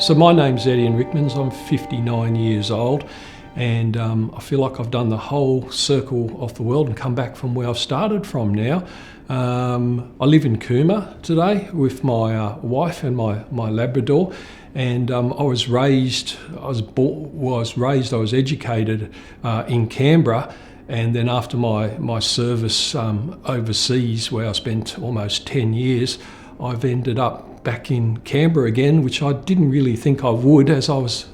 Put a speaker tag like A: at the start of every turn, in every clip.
A: So my name's Etienne Ryckmans, I'm 59 years old, and I feel like I've done the whole circle of the world and come back from where I've started from now. I live in Cooma today with my wife and my Labrador, and I was educated in Canberra, and then after my service overseas, where I spent almost 10 years, I've ended up back in Canberra again, which I didn't really think I would, as I was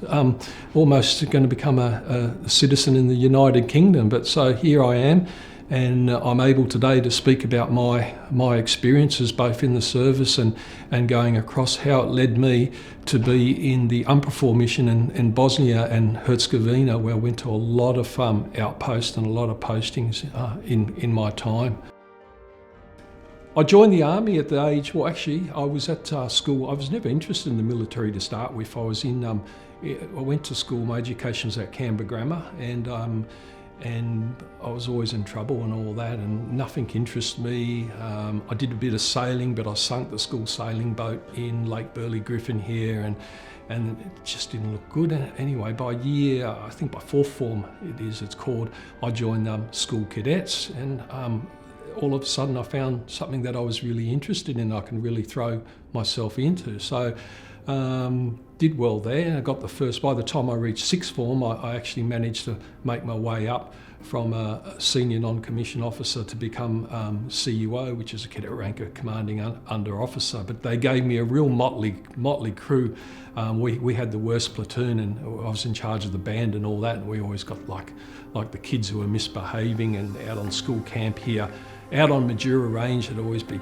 A: almost going to become a citizen in the United Kingdom. But so here I am, and I'm able today to speak about my experiences both in the service and going across, how it led me to be in the UNPROFOR mission in Bosnia and Herzegovina, where I went to a lot of outposts and a lot of postings in my time. I joined the army at the age, well actually I was at school. I was never interested in the military to start with. I went to school, my education was at Canberra Grammar, and I was always in trouble and all that, and nothing interested me. I did a bit of sailing, but I sunk the school sailing boat in Lake Burley Griffin here, and it just didn't look good. Anyway, by year, I think by fourth form it's called, I joined school cadets, and all of a sudden I found something that I was really interested in, I can really throw myself into. So did well there. I got the first, by the time I reached sixth form, I actually managed to make my way up from a senior non-commissioned officer to become CUO, which is a cadet rank of commanding under officer. But they gave me a real motley crew. We had the worst platoon, and I was in charge of the band and all that, and we always got like the kids who were misbehaving, and out on school camp here, out on Majura Range, there'd always be,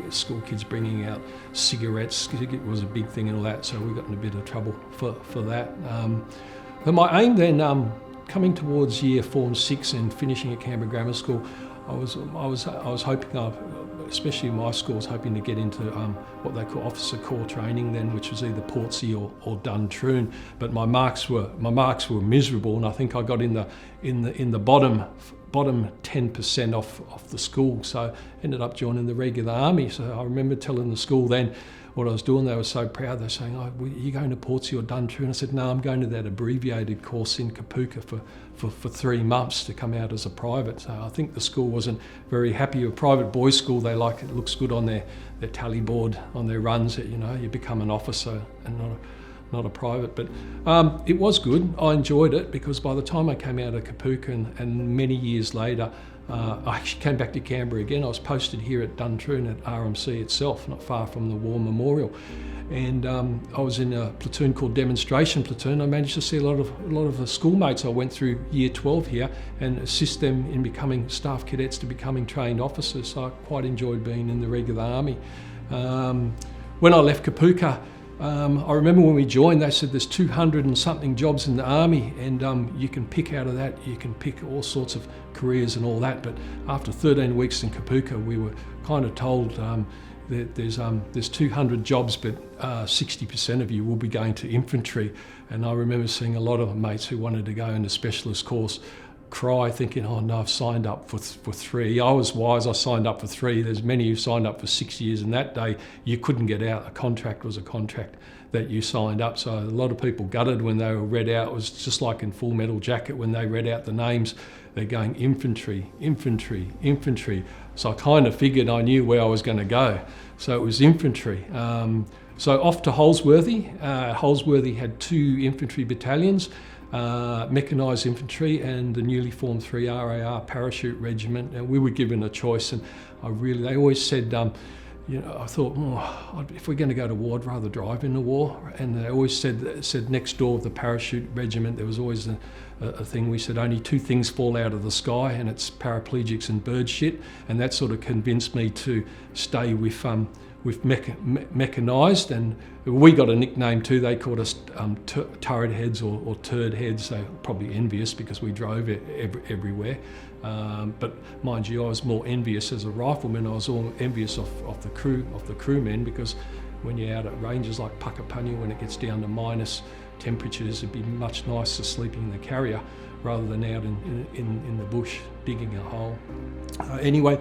A: school kids bringing out cigarettes. It was a big thing and all that, so we got in a bit of trouble for that. But my aim then, coming towards year form 6 and finishing at Canberra Grammar School, I was hoping, especially in my school, I was hoping to get into what they call officer corps training then, which was either Portsea or Duntroon. But my marks were miserable, and I think I got in the bottom 10% off the school, so ended up joining the regular army. So I remember telling the school then what I was doing. They were so proud. They're saying, "Oh, are you going to Portsea or Duntroon?" I said, "No, I'm going to that abbreviated course in Kapuka for 3 months to come out as a private." So I think the school wasn't very happy. A private boys' school, they like it looks good on their tally board on their runs that you become an officer and not a private. But it was good. I enjoyed it, because by the time I came out of Kapuka and many years later, I actually came back to Canberra again. I was posted here at Duntroon at RMC itself, not far from the War Memorial. And I was in a platoon called Demonstration Platoon. I managed to see a lot of the schoolmates I went through year 12 here and assist them in becoming staff cadets to becoming trained officers. So I quite enjoyed being in the regular army. When I left Kapuka, I remember when we joined, they said there's 200 and something jobs in the army, and you can pick out of that, you can pick all sorts of careers and all that. But after 13 weeks in Kapuka, we were kind of told that there's 200 jobs, but 60% of you will be going to infantry. And I remember seeing a lot of mates who wanted to go into specialist course cry, thinking, "Oh no, I've signed up for 3. I was wise, I signed up for 3. There's many who signed up for 6 years, and that day you couldn't get out. A contract was a contract that you signed up. So a lot of people gutted when they were read out. It was just like in Full Metal Jacket, when they read out the names, they're going infantry, infantry, infantry. So I kind of figured I knew where I was going to go. So it was infantry. So off to Holsworthy. Holsworthy had 2 infantry battalions, mechanised infantry and the newly formed 3 RAR parachute regiment, and we were given a choice. And they always said, I thought, if we're going to go to war, I'd rather drive in the war. And they always said next door of the parachute regiment, there was always a thing. We said only 2 things fall out of the sky, and it's paraplegics and bird shit. And that sort of convinced me to stay with mechanised, and we got a nickname too. They called us turret heads or turd heads. They're probably envious because we drove everywhere. But mind you, I was more envious as a rifleman. I was all envious of the crewmen, because when you're out at ranges like Puckapunny, when it gets down to minus temperatures, it'd be much nicer sleeping in the carrier rather than out in the bush digging a hole. Anyway,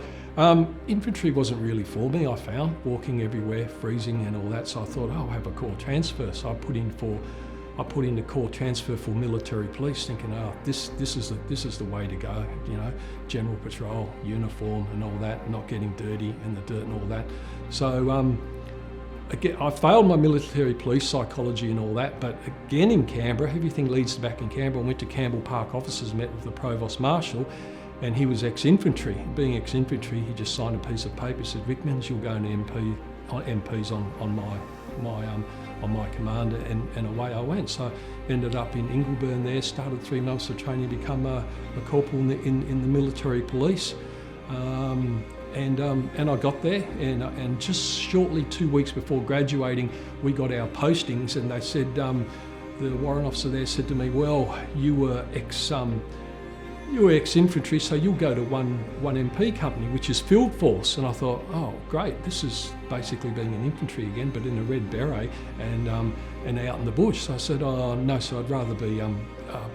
A: infantry wasn't really for me, I found, walking everywhere, freezing and all that, so I thought, I'll have a corps transfer. So I put in the corps transfer for military police, thinking, this is the way to go, general patrol, uniform and all that, not getting dirty in the dirt and all that. So again, I failed my military police psychology and all that, but again in Canberra, everything leads to back in Canberra. I went to Campbell Park offices, met with the Provost Marshal, and he was ex-infantry. Being ex-infantry, he just signed a piece of paper, said, Ryckmans, you'll go into MPs on my command, and away I went. So I ended up in Ingleburn there, started 3 months of training to become a corporal in the military police. And I got there, and just shortly 2 weeks before graduating, we got our postings, and they said, the warrant officer there said to me, well, you were ex-infantry, so you'll go to one MP company, which is Field Force. And I thought, oh, great, this is basically being an infantry again, but in a red beret and out in the bush. So I said, oh, no, so I'd rather be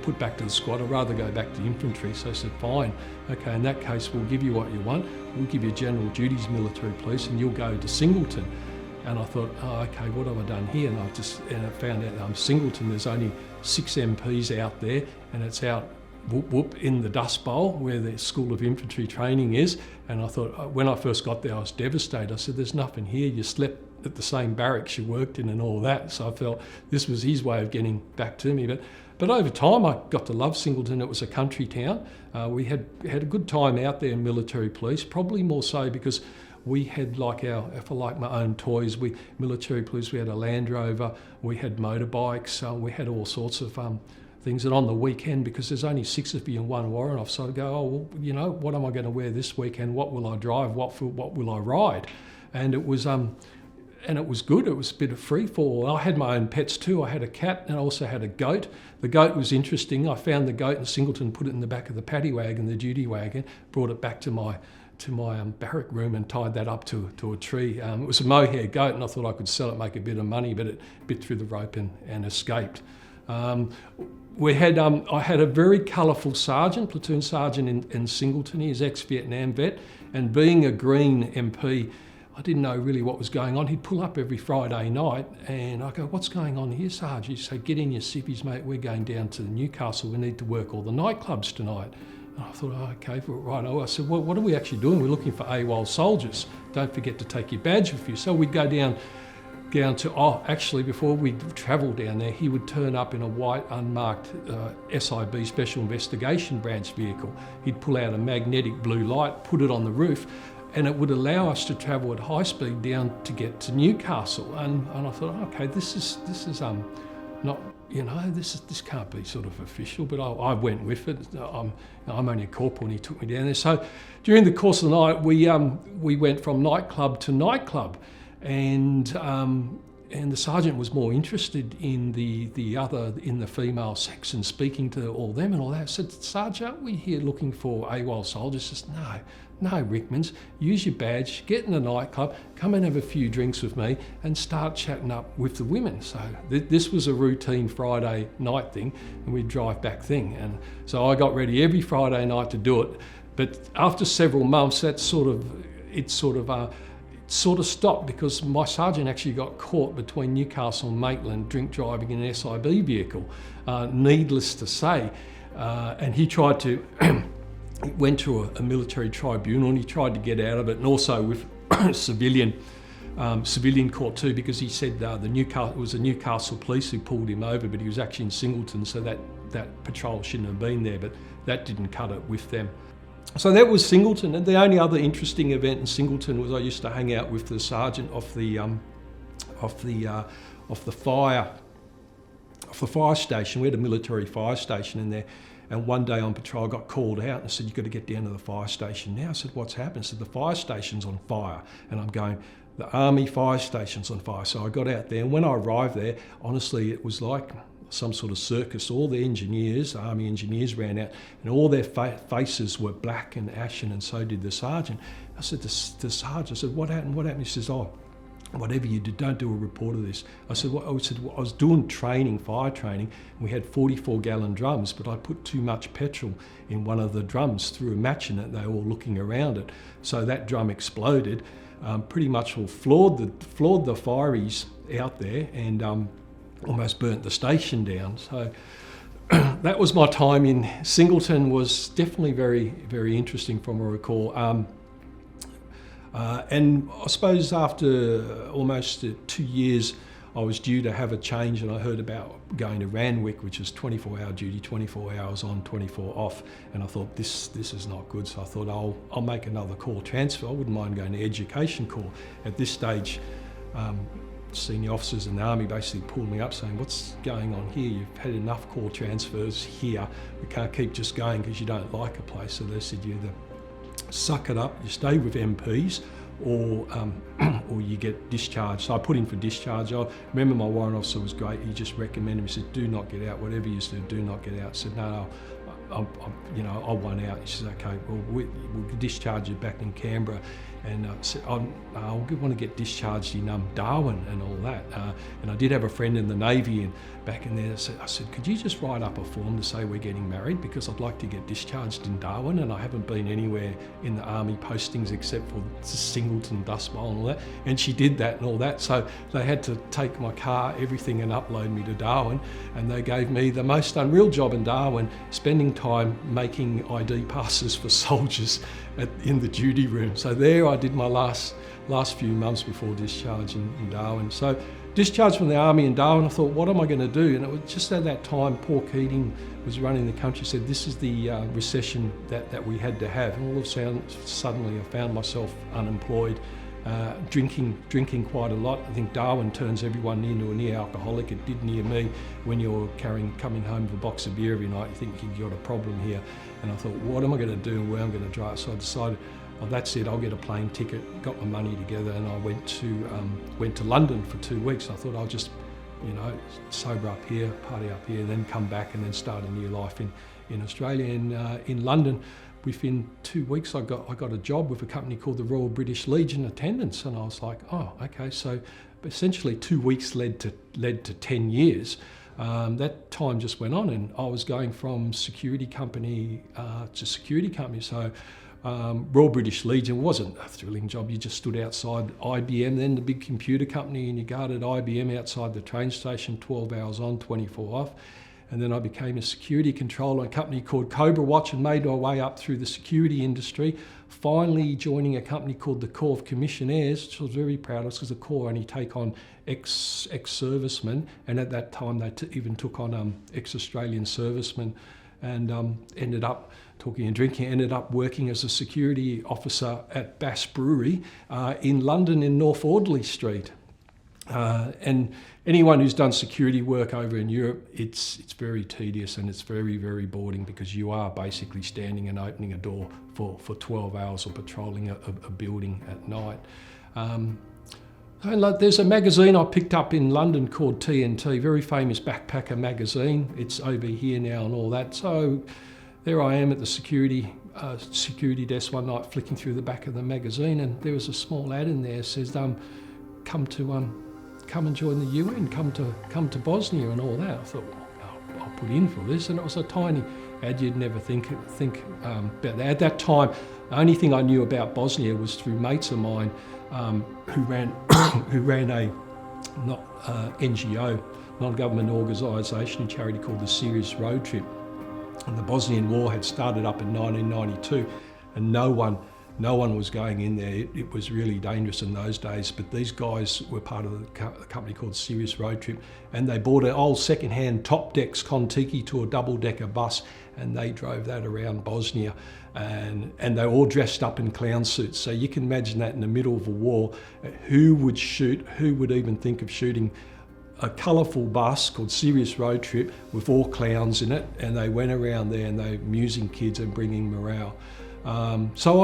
A: put back to the squad. I'd rather go back to infantry. So I said, fine, okay, in that case, we'll give you what you want. We'll give you general duties military police, and you'll go to Singleton. And I thought, oh, okay, what have I done here? And I found out that Singleton, there's only 6 MPs out there, and it's out whoop in the Dust Bowl where the School of Infantry training is. And I thought, when I first got there, I was devastated. I said, there's nothing here. You slept at the same barracks you worked in and all that. So I felt this was his way of getting back to me. But over time, I got to love Singleton. It was a country town. We had a good time out there in military police, probably more so because we had if I like my own toys, military police, we had a Land Rover, we had motorbikes, we had all sorts of things. And on the weekend, because there's only 6 of you and 1 warrant officer, I'd go, oh, well, what am I going to wear this weekend? What will I drive? What will I ride? And it was good. It was a bit of free fall. I had my own pets too. I had a cat and I also had a goat. The goat was interesting. I found the goat in Singleton, put it in the back of the paddy wagon, the duty wagon, brought it back to my barrack room and tied that up to a tree. It was a mohair goat, and I thought I could sell it, make a bit of money, but it bit through the rope and escaped. I had a very colourful sergeant, platoon sergeant in Singleton. He is ex-Vietnam vet, and being a Green MP, I didn't know really what was going on. He'd pull up every Friday night, and I go, what's going on here, Sarge? He'd say, get in your civvies, mate, we're going down to Newcastle, we need to work all the nightclubs tonight. And I thought, oh, okay, right. I said, well, what are we actually doing? We're looking for AWOL soldiers. Don't forget to take your badge with you. So we'd go down to, actually, before we travelled down there, he would turn up in a white unmarked SIB Special Investigation Branch vehicle. He'd pull out a magnetic blue light, put it on the roof, and it would allow us to travel at high speed down to get to Newcastle. And I thought, okay, this is not, this can't be sort of official, but I went with it. I'm only a corporal, and he took me down there. So during the course of the night, we went from nightclub to nightclub, and the sergeant was more interested in the female sex and speaking to all them and all that. I said, Sarge, aren't we here looking for AWOL soldiers? He says, no, Ryckmans, use your badge, get in the nightclub, come and have a few drinks with me and start chatting up with the women. So this was a routine Friday night thing, and we'd drive back thing. And so I got ready every Friday night to do it. But after several months, it sort of stopped, because my sergeant actually got caught between Newcastle and Maitland drink driving in an SIB vehicle, needless to say. And he tried to, went to a military tribunal, and he tried to get out of it, and also with civilian court too, because he said it was the Newcastle police who pulled him over, but he was actually in Singleton, so that patrol shouldn't have been there, but that didn't cut it with them. So that was Singleton, and the only other interesting event in Singleton was I used to hang out with the sergeant of the fire station. We had a military fire station in there, and one day on patrol I got called out and said, you've got to get down to the fire station now. I said, what's happened? I said, the fire station's on fire. And I'm going, the army fire station's on fire. So I got out there, and when I arrived there, honestly, it was like some sort of circus. All the engineers, army engineers, ran out, and all their faces were black and ashen, and so did the sergeant. I said to the sergeant, I said, what happened? He says, whatever you do, don't do a report of this. I said, well, I was doing training, fire training, and we had 44-gallon drums, but I put too much petrol in one of the drums, threw a match in it, they were all looking around it. So that drum exploded, pretty much floored the fireys out there, and almost burnt the station down. So that was my time in Singleton. Was definitely very, very interesting from what I recall. And I suppose after almost 2 years, I was due to have a change, and I heard about going to Randwick, which is 24-hour duty, 24 hours on, 24 off. And I thought, this is not good. So I thought, I'll make another call transfer. I wouldn't mind going to education corps. At this stage, senior officers in the Army basically pulled me up saying, what's going on here? You've had enough call transfers here. We can't keep just going because you don't like a place. So they said, you either suck it up, you stay with MPs, or you get discharged. So I put in for discharge. I remember my warrant officer was great. He just recommended me, he said, do not get out. Whatever you do not get out. I said, no, I won out. He says, okay, well, we'll discharge you back in Canberra. And I said, I want to get discharged in Darwin and all that. And I did have a friend in the Navy, and back in there, I said, could you just write up a form to say we're getting married, because I'd like to get discharged in Darwin, and I haven't been anywhere in the Army postings except for Singleton, Dust Bowl and all that. And she did that and all that. So they had to take my car, everything, and upload me to Darwin. And they gave me the most unreal job in Darwin, spending time making ID passes for soldiers in the duty room. So there I did my last few months before discharge in Darwin. So discharged from the Army in Darwin, I thought, what am I going to do? And it was just at that time, Paul Keating was running the country, said this is the recession that we had to have. And all of a sudden, suddenly I found myself unemployed, drinking quite a lot. I think Darwin turns everyone into a near alcoholic. It did near me. When you're coming home with a box of beer every night, you think you've got a problem here. And I thought, what am I going to do and where I'm going to drive? So I decided, well, that's it, I'll get a plane ticket, got my money together, and I went to London for 2 weeks. I thought I'll just, sober up here, party up here, then come back and then start a new life in Australia. And in London, within 2 weeks, I got a job with a company called the Royal British Legion Attendants, and I was like, oh, okay. So essentially 2 weeks led to 10 years. That time just went on, and I was going from security company to security company. So Royal British Legion wasn't a thrilling job. You just stood outside IBM, then the big computer company, and you guarded IBM outside the train station, 12 hours on, 24 off. And then I became a security controller at a company called Cobra Watch and made my way up through the security industry, finally joining a company called the Corps of Commissionaires, which I was very proud of because the Corps only take on ex-servicemen, and at that time they even took on ex-Australian servicemen, and ended up talking and drinking, ended up working as a security officer at Bass Brewery in London in North Audley Street. And anyone who's done security work over in Europe, it's very tedious and it's very, very boring, because you are basically standing and opening a door for 12 hours or patrolling a building at night. And there's a magazine I picked up in London called TNT, very famous backpacker magazine. It's over here now and all that. So there I am at the security desk one night, flicking through the back of the magazine, and there was a small ad in there that says, come and join the UN, come to Bosnia and all that. I thought, well, I'll put in for this, and it was a tiny ad. You'd never think about that. At that time, the only thing I knew about Bosnia was through mates of mine who ran a NGO, non-government organisation, a charity called the Serious Road Trip. And the Bosnian War had started up in 1992, and no one was going in there. It was really dangerous in those days, but these guys were part of the company called Serious Road Trip, and they bought an old second-hand top decks Kontiki to a double-decker bus, and they drove that around Bosnia, and they were all dressed up in clown suits. So you can imagine that in the middle of a war, who would even think of shooting a colourful bus called Serious Road Trip with all clowns in it, and they went around there and they were amusing kids and bringing morale. So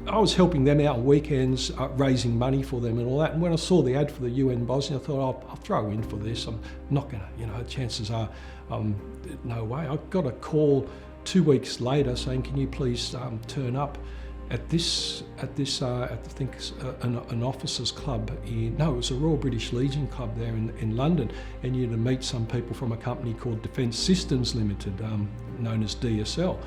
A: I was helping them out on weekends, raising money for them and all that. And when I saw the ad for the UN Bosnia, I thought, I'll throw in for this. I'm not going to, chances are, no way. I got a call 2 weeks later saying, can you please turn up at I think an officers' club it was a Royal British Legion club there in London, and you'd meet some people from a company called Defence Systems Limited, known as DSL.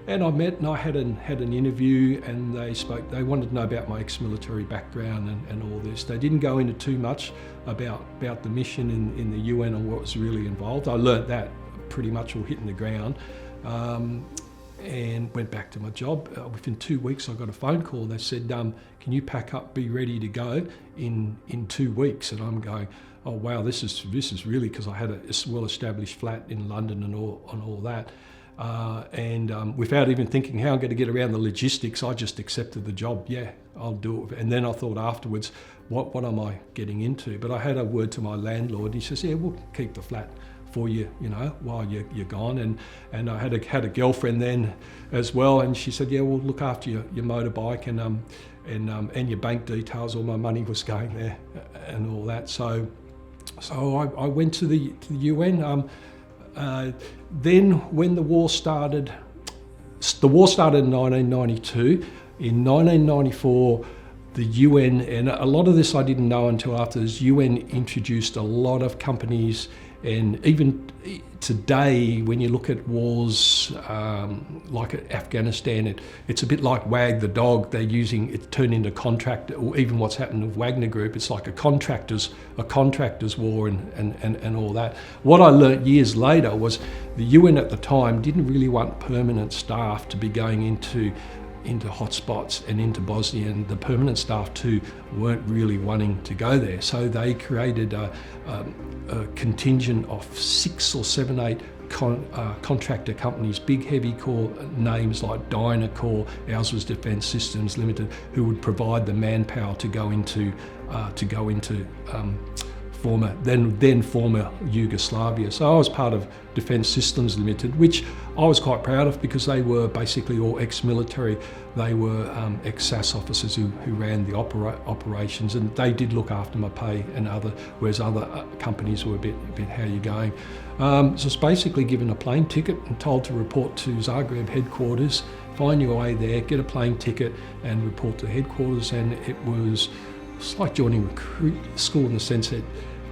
A: And I met and I had an interview, and they wanted to know about my ex-military background and all this. They didn't go into too much about the mission in the UN and what was really involved. I learnt that pretty much all hitting the ground. And went back to my job. Within 2 weeks I got a phone call. They said, can you pack up, be ready to go in 2 weeks? And I'm going, oh wow, this is really, because I had a well-established flat in London and all that. And without even thinking how I'm going to get around the logistics, I just accepted the job. Yeah, I'll do it. And then I thought afterwards, what am I getting into? But I had a word to my landlord. He says, yeah, we'll keep the flat for you, while you're gone. And I had a girlfriend then as well, and she said, yeah, we'll look after your motorbike and your bank details. All my money was going there and all that. So I went to the UN. Then when the war started in 1992. In 1994, the UN, and a lot of this I didn't know until after this, UN introduced a lot of companies. And even today, when you look at wars like Afghanistan, it's a bit like Wag the Dog. They're using it turned into contract, or even what's happened with Wagner Group. It's like a contractors war and all that. What I learnt years later was the UN at the time didn't really want permanent staff to be going into hotspots and into Bosnia, and the permanent staff too weren't really wanting to go there. So they created a contingent of 6 or 7, 8 contractor companies, big heavy core names like Dynacore, ours was Defence Systems Limited, who would provide the manpower to go into former Yugoslavia. So I was part of Defence Systems Limited, which I was quite proud of, because they were basically all ex-military. They were ex-SAS officers who ran the operations, and they did look after my pay whereas other companies were a bit how you going. So it's basically given a plane ticket and told to report to Zagreb headquarters, find your way there, get a plane ticket and report to headquarters. And it's like joining recruit school in the sense that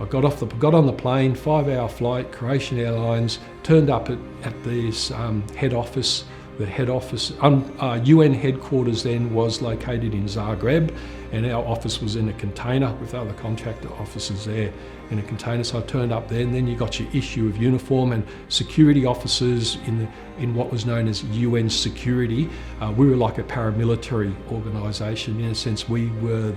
A: I got on the plane, 5-hour flight, Croatian Airlines, turned up at this head office. The head office, UN headquarters then was located in Zagreb, and our office was in a container with other contractor officers there in a container. So I turned up there, and then you got your issue of uniform, and security officers in what was known as UN security. We were like a paramilitary organisation in a sense. We were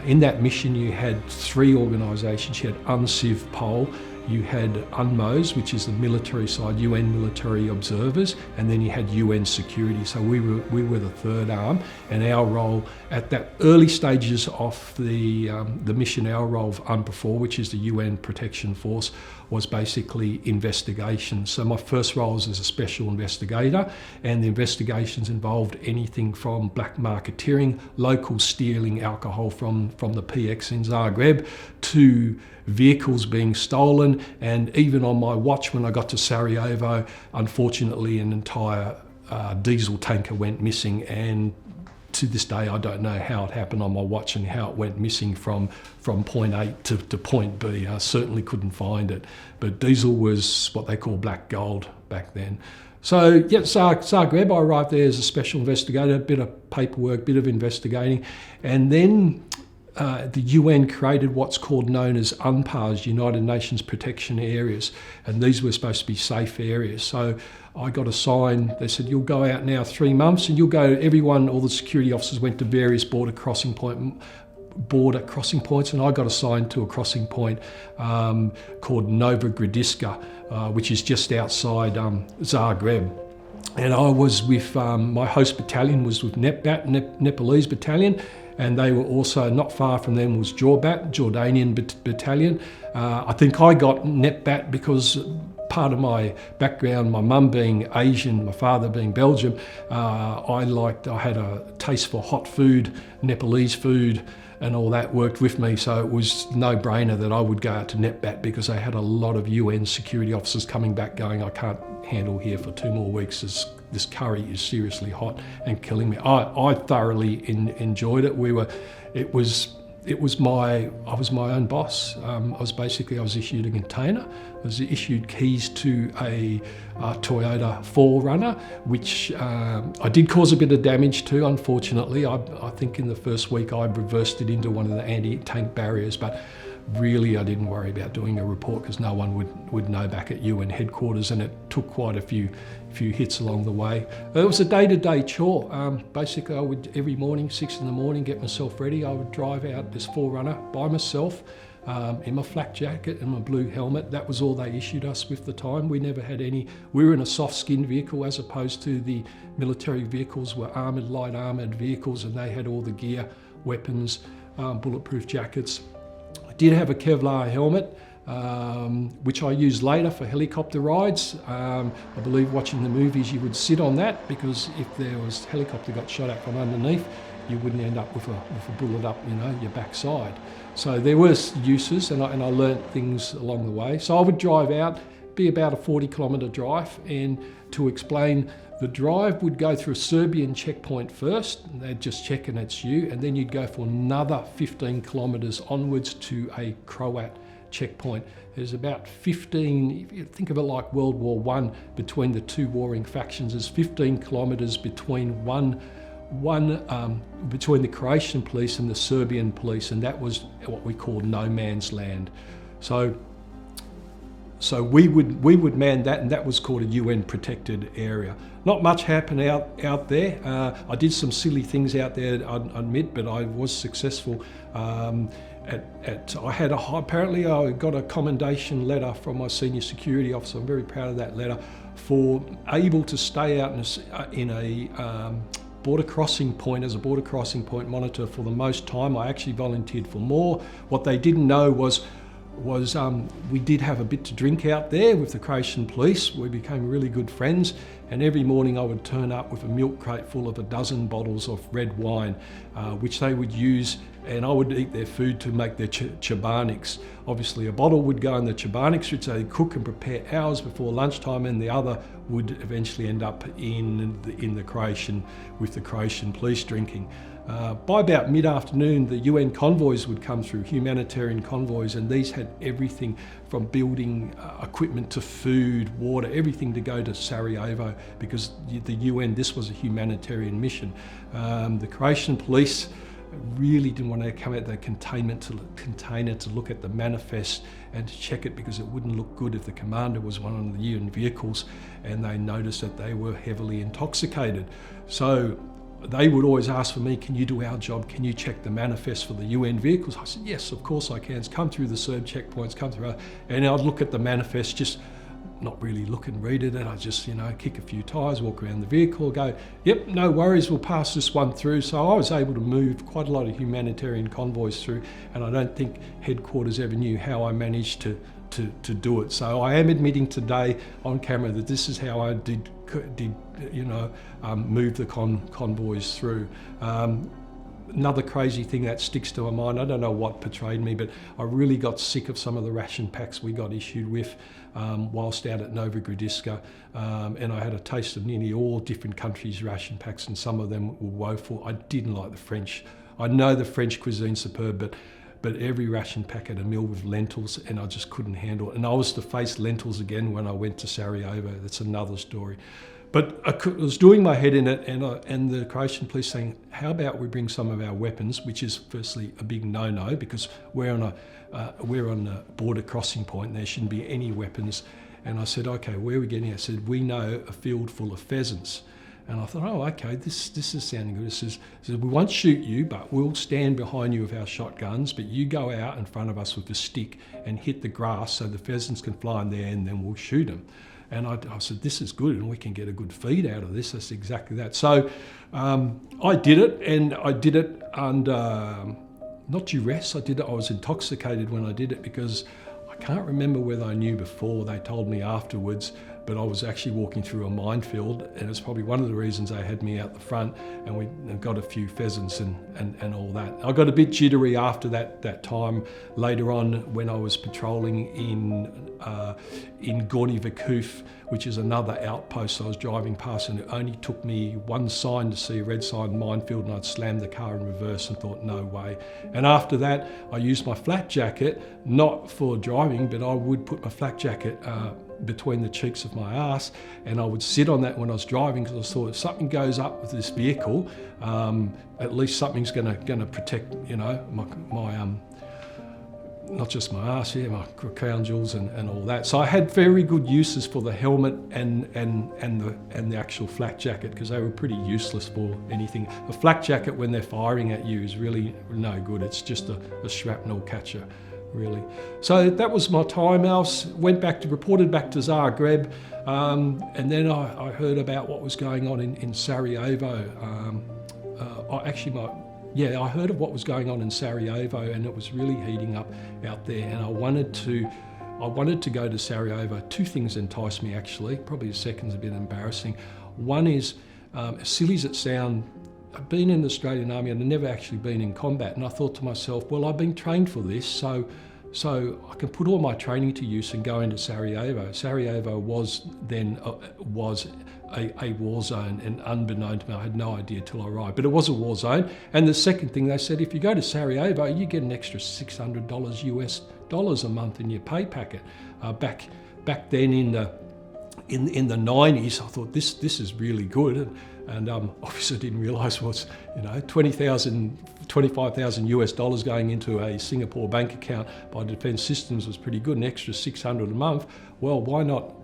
A: in that mission you had 3 organisations. You had UNCIV Pol, you had UNMOS, which is the military side, UN military observers, and then you had UN security. So we were the third arm, and our role at that early stages of the mission, our role of UNPROFOR, which is the UN Protection Force, was basically investigation. So my first role was as a special investigator, and the investigations involved anything from black marketeering, local stealing alcohol from the PX in Zagreb, to vehicles being stolen. And even on my watch when I got to Sarajevo, unfortunately an entire diesel tanker went missing, and to this day I don't know how it happened on my watch and how it went missing from point A to point B. I certainly couldn't find it, but diesel was what they call black gold back then. So yeah, Zagreb, I arrived there as a special investigator, a bit of paperwork, bit of investigating, and then the UN created what's known as UNPARs, United Nations Protection Areas, and these were supposed to be safe areas. So I got assigned, they said, you'll go out now 3 months, and you'll go, all the security officers went to various border crossing points, and I got assigned to a crossing point called Nova Gradiška, which is just outside Zagreb. And I was with, my host battalion was with NEPBAT, Nepalese battalion, and they were also, not far from them was Jorbat, Jordanian battalion. I think I got NEPBAT because part of my background, my mum being Asian, my father being Belgian, I had a taste for hot food, Nepalese food, and all that worked with me, so it was no-brainer that I would go out to NetBat, because they had a lot of UN security officers coming back going, I can't handle here for 2 more weeks, this curry is seriously hot and killing me. I thoroughly enjoyed it. I was my own boss. I was issued a container. I was issued keys to a Toyota 4Runner, which I did cause a bit of damage to, unfortunately. I think in the first week I reversed it into one of the anti-tank barriers, but really I didn't worry about doing a report because no one would know back at UN headquarters, and it took quite a few hits along the way. It was a day-to-day chore. Basically I would, every morning, 6 in the morning, get myself ready. I would drive out this 4Runner by myself in my flak jacket and my blue helmet. That was all they issued us with the time. We never had any, we were in a soft skin vehicle as opposed to the military vehicles were armoured, light armoured vehicles, and they had all the gear, weapons, bulletproof jackets. I did have a Kevlar helmet, which I used later for helicopter rides. I believe watching the movies you would sit on that, because if there was helicopter got shot at from underneath, you wouldn't end up with a bullet up, your backside. So there were uses, and I learnt things along the way. So I would drive out, be about a 40-kilometre drive, and to explain, the drive would go through a Serbian checkpoint first, and they'd just check and it's you, and then you'd go for another 15 kilometres onwards to a Croat checkpoint. There's about 15, if you think of it like World War I, between the two warring factions, there's 15 kilometres between between the Croatian police and the Serbian police, and that was what we called no man's land. So we would man that, and that was called a UN protected area. Not much happened out there. I did some silly things out there, I admit, but I was successful. Apparently I got a commendation letter from my senior security officer. I'm very proud of that letter, for able to stay out in a border crossing point as a border crossing point monitor for the most time. I actually volunteered for more. What they didn't know was we did have a bit to drink out there with the Croatian police. We became really good friends, and every morning I would turn up with a milk crate full of 12 bottles of red wine, which they would use, and I would eat their food to make their chobanics. Obviously a bottle would go in the chobanics, which they cook and prepare hours before lunchtime, and the other would eventually end up in the Croatian, with the Croatian police drinking. By about mid-afternoon, the UN convoys would come through, humanitarian convoys, and these had everything from building equipment to food, water, everything to go to Sarajevo, because the UN, this was a humanitarian mission. The Croatian police really didn't want to come out the container to look at the manifest and to check it, because it wouldn't look good if the commander was one of the UN vehicles and they noticed that they were heavily intoxicated. So they would always ask for me, can you do our job? Can you check the manifest for the UN vehicles? I said, yes, of course I can. It's come through the Serb checkpoints, come through, and I'd look at the manifest, just not really look and read it, and I just, kick a few tyres, walk around the vehicle, go, yep, no worries, we'll pass this one through. So I was able to move quite a lot of humanitarian convoys through, and I don't think headquarters ever knew how I managed to do it. So I am admitting today on camera that this is how I did move the convoys through. Another crazy thing that sticks to my mind, I don't know what portrayed me, but I really got sick of some of the ration packs we got issued with whilst out at Novogradiska, and I had a taste of nearly all different countries' ration packs, and some of them were woeful. I didn't like the French. I know the French cuisine's superb, but every ration pack had a meal with lentils, and I just couldn't handle it. And I was to face lentils again when I went to Sarajevo. That's another story. But I was doing my head in it, and the Croatian police saying, how about we bring some of our weapons, which is firstly a big no-no, because we're on a border crossing point and there shouldn't be any weapons. And I said, okay, where are we getting? I said, we know a field full of pheasants. And I thought, oh, okay, this is sounding good. It says, we won't shoot you, but we'll stand behind you with our shotguns, but you go out in front of us with a stick and hit the grass so the pheasants can fly in there, and then we'll shoot them. And I said, this is good, and we can get a good feed out of this. That's exactly that. So I did it, and I did it under, not duress, I was intoxicated when I did it, because I can't remember whether I knew before, they told me afterwards, but I was actually walking through a minefield, and it's probably one of the reasons they had me out the front, and we got a few pheasants and all that. I got a bit jittery after that time later on when I was patrolling in Gorny Vakuf, which is another outpost I was driving past, and it only took me one sign to see a red sign minefield, and I'd slammed the car in reverse and thought, no way. And after that, I used my flak jacket, not for driving, but I would put my flak jacket between the cheeks of my ass, and I would sit on that when I was driving, because I thought if something goes up with this vehicle, at least something's gonna protect, you know, my not just my arse, my crown jewels and all that. So I had very good uses for the helmet and the actual flak jacket, because they were pretty useless for anything. A flak jacket, when they're firing at you, is really no good. It's just a shrapnel catcher, really. So that was my time. I reported back to Zagreb, and then I heard about what was going on in Sarajevo. I heard of what was going on in Sarajevo, and it was really heating up out there, and I wanted to go to Sarajevo. Two things enticed me, actually. Probably the second's a bit embarrassing. One is, as silly as it sounds, I've been in the Australian Army and I've never actually been in combat, and I thought to myself, well, I've been trained for this, so I can put all my training to use and go into Sarajevo. Sarajevo was a war zone, and unbeknown to me, I had no idea till I arrived, but it was a war zone. And the second thing, they said, if you go to Sarajevo, you get an extra $600 US a month in your pay packet. Back then in the 90s, I thought this is really good, and obviously didn't realise was, you know, $25,000 US going into a Singapore bank account by Defence Systems was pretty good. An extra $600 a month. Well, why not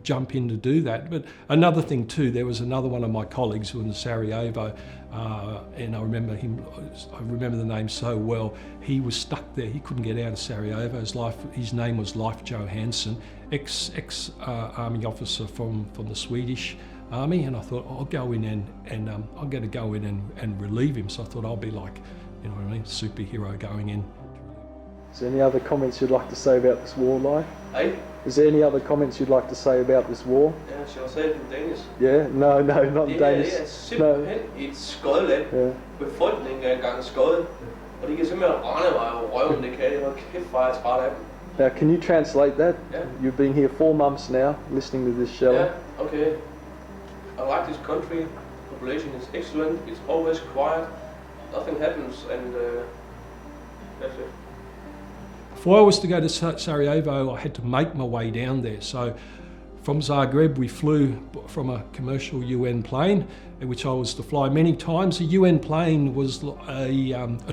A: jump in to do that? But another thing too, there was another one of my colleagues who was in Sarajevo, and I remember the name so well. He was stuck there. He couldn't get out of Sarajevo. His name was Leif Johansson, ex army officer from the Swedish Army, and I thought, I'll go in and I'll get to go in and relieve him. So I thought I'll be like, you know what I mean, superhero going in.
B: Is there any other comments you'd like to say about this war, Leif?
C: Hey?
B: Is there any other comments you'd like to say about this war?
C: Ja, shall I say it in Danish?
B: Yeah, no, not in Danish.
C: Det er simpelthen et skødt land.
B: Yeah.
C: Befolkningen er engang skødt. Og de kan simpelthen rende mig over røven, det kan. Hvor kæft, hvor er jeg træt af dem.
B: Now, can you translate that?
C: Yeah.
B: You've been here 4 months now, listening to this show.
C: Yeah, okay. I like this country. Population is excellent. It's always quiet. Nothing happens, and that's it.
A: Before I was to go to Sarajevo, I had to make my way down there. So from Zagreb, we flew from a commercial UN plane, which I was to fly many times. The UN plane was a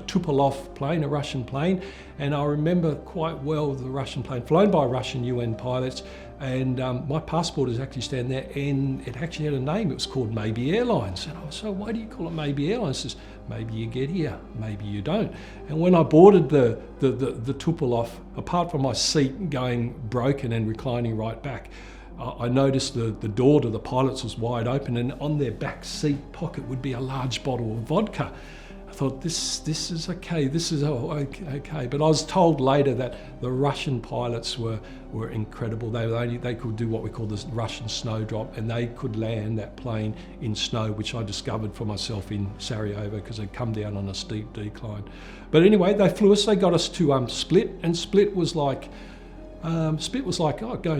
A: Tupolev plane, a Russian plane, and I remember quite well the Russian plane, flown by Russian UN pilots, and my passport is actually standing there, and it actually had a name. It was called Maybe Airlines, and I was so, why do you call it Maybe Airlines? It says, maybe you get here, maybe you don't. And when I boarded the Tupolev, apart from my seat going broken and reclining right back, I noticed the door to the pilots was wide open, and on their back seat pocket would be a large bottle of vodka. I thought, this is okay, this is okay. But I was told later that the Russian pilots were incredible. They could do what we call the Russian snowdrop, and they could land that plane in snow, which I discovered for myself in Sarajevo because they'd come down on a steep decline. But anyway, they flew us, they got us to Split, and Split was like going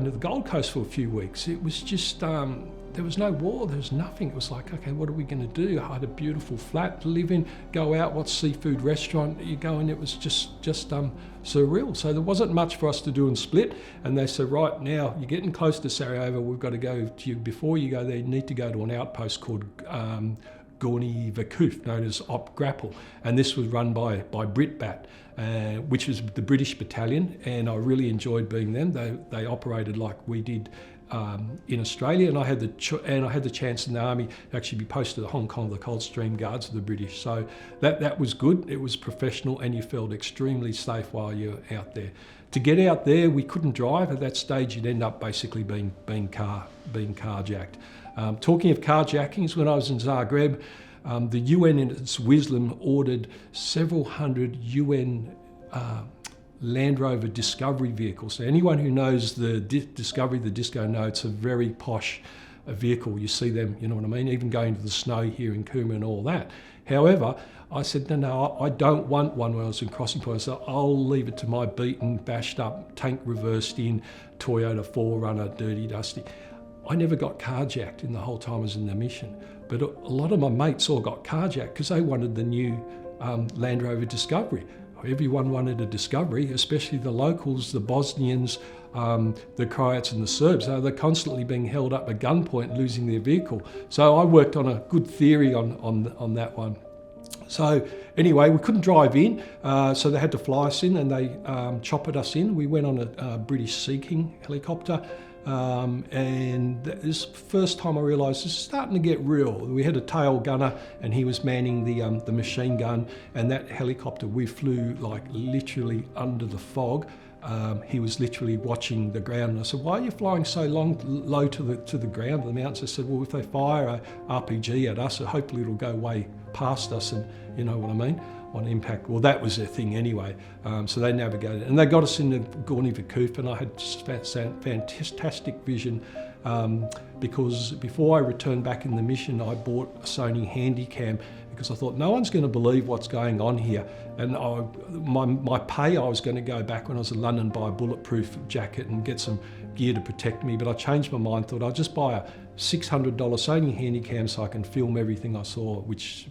A: to the Gold Coast for a few weeks. It was just, there was no war, there was nothing. It was like, okay, what are we going to do? I had a beautiful flat to live in, go out, watch seafood restaurant, you go, and it was just surreal. So there wasn't much for us to do in Split, and they said, right, now you're getting close to Sarajevo, we've got to go to you. Before you go there, you need to go to an outpost called Gorny Vakuf, known as Op Grapple, and this was run by Britbat, which was the British battalion, and I really enjoyed being them. They operated like we did in Australia, and I had the chance in the army to actually be posted at Hong Kong, the Coldstream Guards of the British. So that was good. It was professional, and you felt extremely safe while you're out there. To get out there, we couldn't drive. At that stage, you'd end up basically being carjacked. Talking of carjackings, when I was in Zagreb, the UN in its wisdom ordered several hundred UN Land Rover Discovery vehicle. So anyone who knows the Discovery, the Disco, know it's a very posh vehicle. You see them, you know what I mean, even going to the snow here in Cooma and all that. However, I said, no, I don't want one when I was in Crossing Point. So I'll leave it to my beaten, bashed up, tank reversed in Toyota 4Runner, dirty, dusty. I never got carjacked in the whole time I was in the mission. But a lot of my mates all got carjacked because they wanted the new Land Rover Discovery. Everyone wanted a Discovery, especially the locals, the Bosnians, the Croats and the Serbs. They're constantly being held up at gunpoint, losing their vehicle. So I worked on a good theory on that one. So anyway, we couldn't drive in, so they had to fly us in, and they choppered us in. We went on a British Sea King helicopter. And this first time I realised this is starting to get real. We had a tail gunner and he was manning the machine gun, and that helicopter, we flew like literally under the fog. He was literally watching the ground, and I said, why are you flying so low to the ground, to the mountains? I said, well, if they fire a RPG at us, hopefully it'll go way past us, and you know what I mean, on impact. Well, that was their thing anyway. So they navigated, and they got us into Gorny Vancouver, and I had fantastic vision because before I returned back in the mission, I bought a Sony Handycam because I thought no one's going to believe what's going on here. And my pay, I was going to go back when I was in London, buy a bulletproof jacket and get some gear to protect me. But I changed my mind, thought I'll just buy a $600 Sony Handycam so I can film everything I saw, which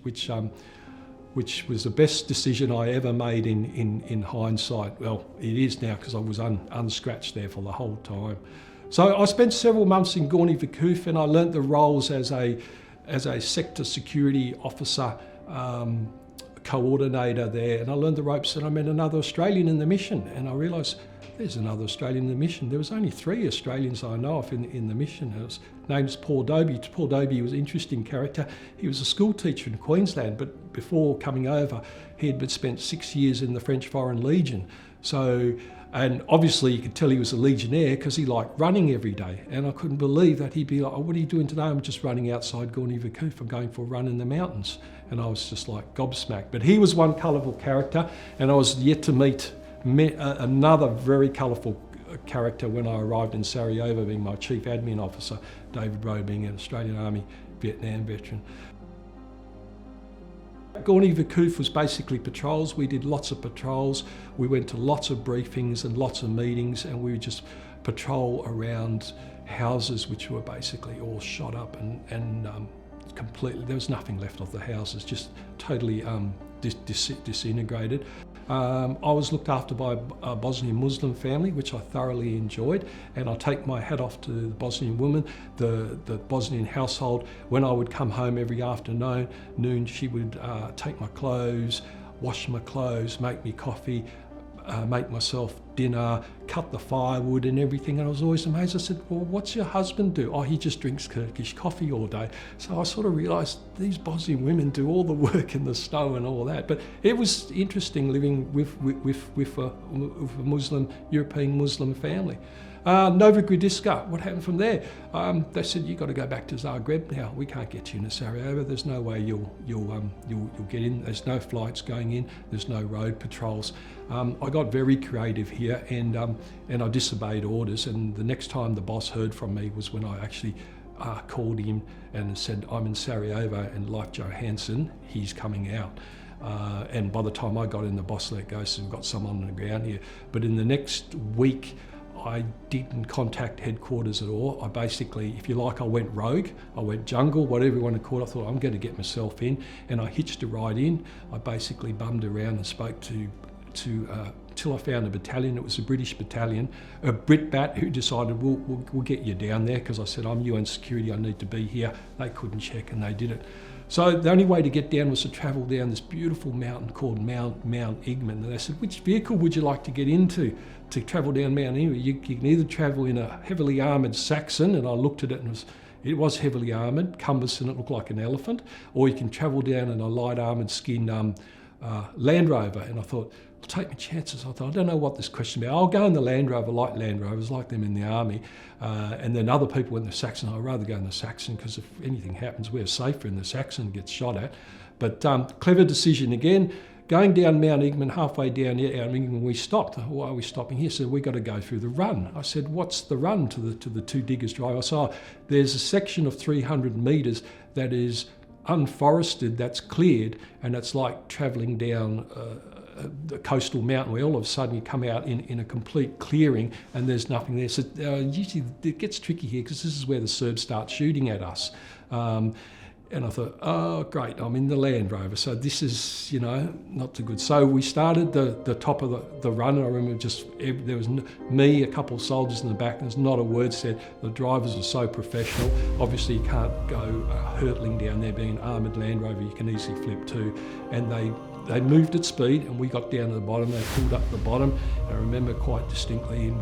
A: was the best decision I ever made in hindsight. Well, it is now because I was unscratched there for the whole time. So I spent several months in Gorny Vancouver, and I learnt the roles as a sector security officer, coordinator there, and I learned the ropes, and I met another Australian in the mission, and I realised there's another Australian in the mission. There was only 3 Australians I know of in the mission. His name's Paul Dobie. Paul Dobie was an interesting character. He was a school teacher in Queensland, but before coming over, he had spent 6 years in the French Foreign Legion. So, and obviously you could tell he was a Legionnaire because he liked running every day. And I couldn't believe that he'd be like, oh, what are you doing today? I'm just running outside Gorny Vancouver. I'm going for a run in the mountains. And I was just like gobsmacked. But he was one colourful character, and I was yet to meet another very colourful character when I arrived in Sarajevo, being my chief admin officer, David Rowe, being an Australian Army Vietnam veteran. Gorny Vancouver was basically patrols. We did lots of patrols. We went to lots of briefings and lots of meetings, and we would just patrol around houses which were basically all shot up and completely, there was nothing left of the houses, just totally disintegrated. I was looked after by a Bosnian Muslim family, which I thoroughly enjoyed, and I take my hat off to the Bosnian woman, the Bosnian household. When I would come home every afternoon, she would take my clothes, wash my clothes, make me coffee, make myself dinner, cut the firewood and everything, and I was always amazed. I said, well, what's your husband do? Oh, he just drinks Turkish coffee all day. So I sort of realised these Bosnian women do all the work in the snow and all that. But it was interesting living with a Muslim, European Muslim family. Nova Gradiška, what happened from there? They said, you've got to go back to Zagreb now. We can't get you into Sarajevo. There's no way you'll get in. There's no flights going in. There's no road patrols. I got very creative here, and I disobeyed orders. And the next time the boss heard from me was when I actually called him and said, I'm in Sarajevo, and Leif Johansson, he's coming out. And by the time I got in, the boss let go, so we've got someone on the ground here. But in the next week, I didn't contact headquarters at all. I basically, if you like, I went rogue. I went jungle, whatever you want to call it. I thought, I'm going to get myself in, and I hitched a ride in. I basically bummed around and spoke to till I found a battalion. It was a British battalion, a Brit-Bat, who decided we'll get you down there, because I said, I'm UN security, I need to be here. They couldn't check, and they did it. So the only way to get down was to travel down this beautiful mountain called Mount Igman. And they said, which vehicle would you like to get into to travel down Mount Igman? You can either travel in a heavily armoured Saxon, and I looked at it and it was heavily armoured, cumbersome, it looked like an elephant, or you can travel down in a light armoured skin Land Rover. And I thought, I'll take my chances. I thought, I don't know what this question about. I'll go in the Land Rover, like Land Rovers, like them in the army. And then other people in the Saxon, I'd rather go in the Saxon, because if anything happens, we're safer in the Saxon, gets shot at. But clever decision again. Going down Mount Igman, halfway down Igman, we stopped. Why are we stopping here? He said, we got to go through the run. I said, what's the run to the two diggers drive? I said, there's a section of 300 metres that is unforested, that's cleared, and it's like travelling down the coastal mountain where all of a sudden you come out in a complete clearing and there's nothing there. So usually it gets tricky here because this is where the Serbs start shooting at us. And I thought, oh, great, I'm in the Land Rover. So this is, not too good. So we started the top of the run. I remember there was me, a couple of soldiers in the back, and there's not a word said. The drivers are so professional. Obviously, you can't go hurtling down there. Being an armoured Land Rover, you can easily flip too. And they moved at speed, and we got down to the bottom. They pulled up the bottom. I remember quite distinctly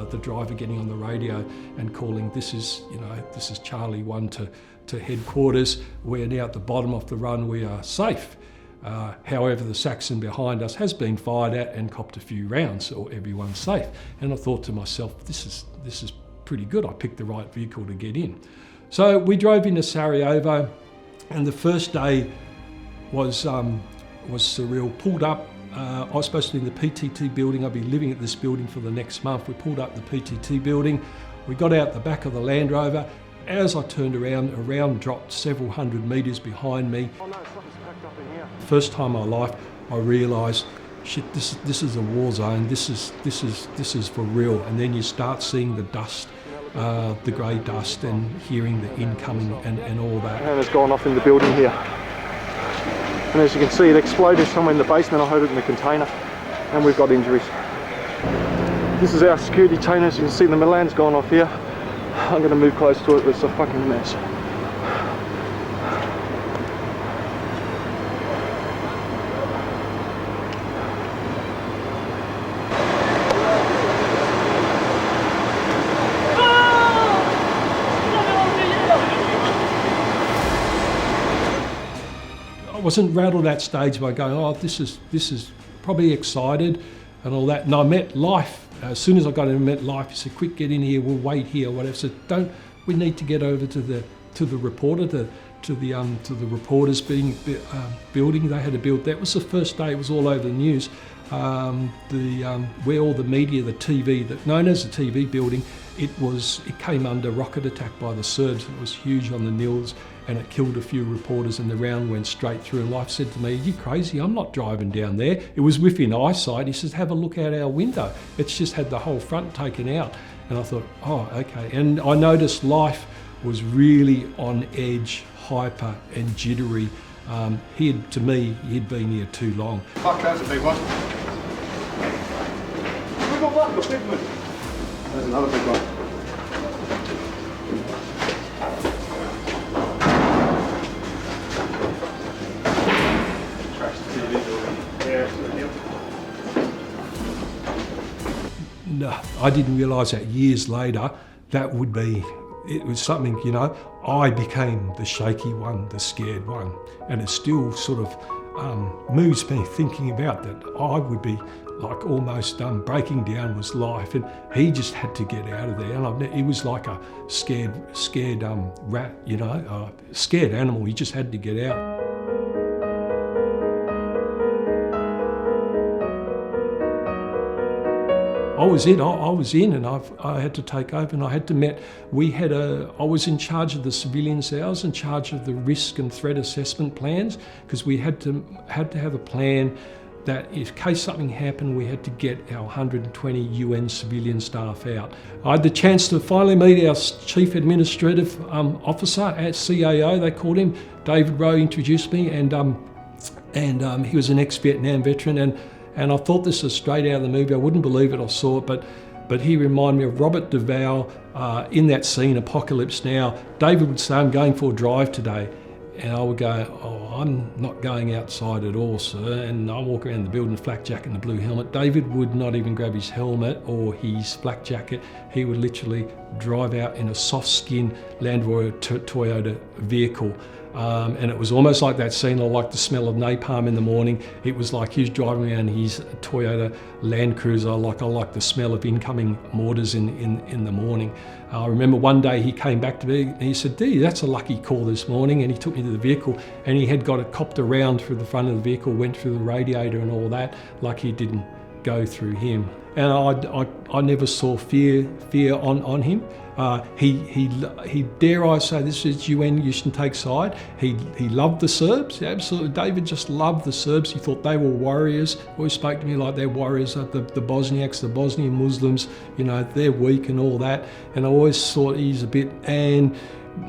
A: the driver getting on the radio and calling, this is Charlie 1 to headquarters. We're now at the bottom of the run, we are safe. However, the Saxon behind us has been fired at and copped a few rounds, so everyone's safe. And I thought to myself, this is pretty good. I picked the right vehicle to get in. So we drove into Sarajevo, and the first day was surreal. Pulled up, I was supposed to be in the PTT building. I'd be living at this building for the next month. We pulled up the PTT building. We got out the back of the Land Rover. As I turned around, a round dropped several hundred metres behind me.
B: Oh no, something's packed up in here.
A: First time in my life, I realised, shit, this is a war zone. This is for real. And then you start seeing the dust, the grey dust, and hearing the incoming and all that.
B: And it's gone off in the building here. And as you can see, it exploded somewhere in the basement. I heard it in the container, and we've got injuries. This is our security chain. As you can see, the Milan's gone off here. I'm going to move close to it, but it's a fucking mess.
A: I wasn't rattled at that stage by going, oh, this is probably excited and all that. And I met Life. As soon as I got in and met Life, he said, quick, get in here, we'll wait here, whatever. I said, we need to get over to the reporter, to the reporters building. They had to build. That was the first day. It was all over the news. Where all the media, the TV, known as the TV building, it came under rocket attack by the Serbs. It was huge on the Nils, and it killed a few reporters, and the round went straight through. And Life said to me, are you crazy? I'm not driving down there. It was within eyesight. He says, have a look out our window. It's just had the whole front taken out. And I thought, oh, okay. And I noticed Life was really on edge, hyper and jittery. He'd been here too long.
D: Fuck, that's a big one. There's another big one.
A: No, I didn't realise that years later it was something, I became the shaky one, the scared one. And it still sort of moves me thinking about that. I would be like almost breaking down was Life, and he just had to get out of there. And he was like a scared rat, a scared animal. He just had to get out. I was in, and I had to take over, and I had to I was in charge of the civilian cells. I was in charge of the risk and threat assessment plans, because we had to have a plan that in case something happened, we had to get our 120 UN civilian staff out. I had the chance to finally meet our Chief Administrative Officer at CAO, they called him. David Rowe introduced me, and he was an ex-Vietnam veteran, and I thought this was straight out of the movie. I wouldn't believe it, I saw it, but he reminded me of Robert Duvall in that scene, Apocalypse Now. David would say, I'm going for a drive today. And I would go, oh, I'm not going outside at all, sir. And I walk around the building, the flak jacket and the blue helmet. David would not even grab his helmet or his flak jacket. He would literally drive out in a soft skin Land Rover Toyota vehicle. And it was almost like that scene, I like the smell of napalm in the morning. It was like he was driving around his Toyota Land Cruiser. I like the smell of incoming mortars in the morning. I remember one day he came back to me and he said, "Dee, that's a lucky call this morning." And he took me to the vehicle, and he had got it copped around through the front of the vehicle, went through the radiator and all that, like he didn't go through him. And I never saw fear on him. He dare I say, this is UN, you shouldn't take side. He loved the Serbs, absolutely. David just loved the Serbs. He thought they were warriors. Always spoke to me like they're warriors. The Bosniaks, the Bosnian Muslims, you know, they're weak and all that. And I always thought he's a bit, and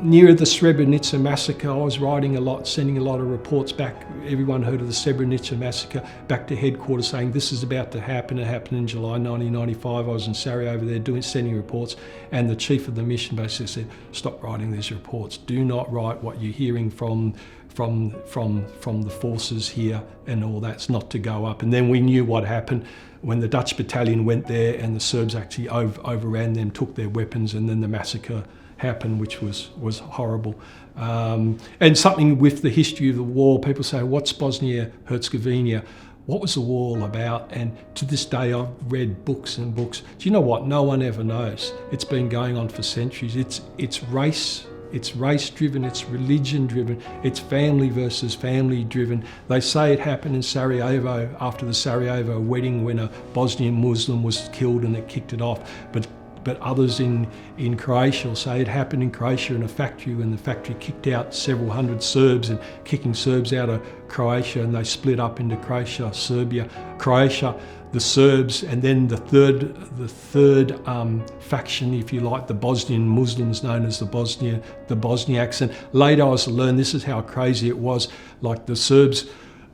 A: near the Srebrenica massacre, I was writing a lot, sending a lot of reports back. Everyone heard of the Srebrenica massacre, back to headquarters saying this is about to happen. It happened in July 1995. I was in Sarajevo there sending reports, and the chief of the mission basically said, "Stop writing these reports. Do not write what you're hearing from the forces here and all that's not to go up." And then we knew what happened when the Dutch battalion went there and the Serbs actually overran them, took their weapons, and then the massacre happened, which was horrible. And something with the history of the war, people say, what's Bosnia-Herzegovina? What was the war all about? And to this day, I've read books and books. Do you know what? No one ever knows. It's been going on for centuries. It's race-driven, it's religion-driven, it's family versus family-driven. They say it happened in Sarajevo after the Sarajevo wedding when a Bosnian Muslim was killed and it kicked it off. But others in Croatia will say it happened in Croatia in a factory when the factory kicked out several hundred Serbs, and kicking Serbs out of Croatia, and they split up into Croatia, Serbia, Croatia, the Serbs, and then the third faction, if you like, the Bosnian Muslims known as the Bosniaks. And later I was to learn, this is how crazy it was, like the Serbs,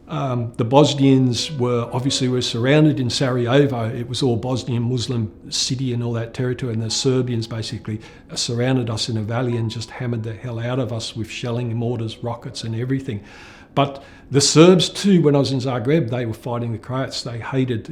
A: the Bosnians were surrounded in Sarajevo. It was all Bosnian Muslim city and all that territory, and the Serbians basically surrounded us in a valley and just hammered the hell out of us with shelling, mortars, rockets and everything. But the Serbs too, when I was in Zagreb, they were fighting the Croats. They hated,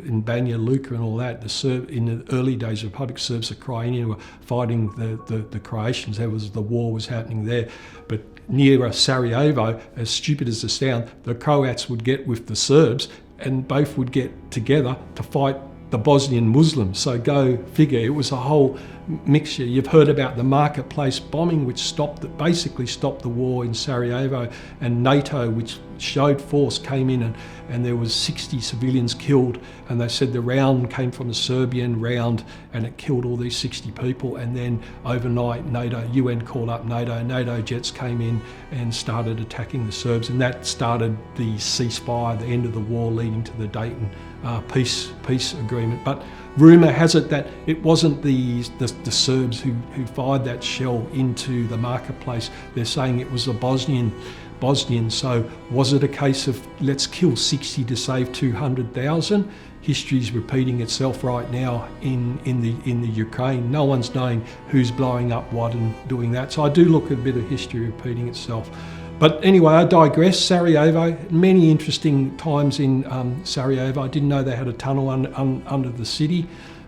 A: in Banja Luka and all that, in the early days of Republic, Serbs of Croatia were fighting the Croatians. The war was happening there. But near Sarajevo, as stupid as it sounds, the Croats would get with the Serbs and both would get together to fight the Bosnian Muslims. So go figure, it was a whole mixture. You've heard about the marketplace bombing, which basically stopped the war in Sarajevo, and NATO, which showed force, came in and there was 60 civilians killed, and they said the round came from a Serbian round and it killed all these 60 people. And then overnight UN called up NATO jets came in and started attacking the Serbs, and that started the ceasefire, the end of the war, leading to the Dayton peace agreement. But rumour has it that it wasn't the Serbs who fired that shell into the marketplace. They're saying it was the Bosnians. So was it a case of let's kill 60 to save 200,000? History's repeating itself right now in the Ukraine. No one's knowing who's blowing up what and doing that. So I do look at a bit of history repeating itself. But anyway, I digress. Sarajevo, many interesting times in Sarajevo. I didn't know they had a tunnel under the city.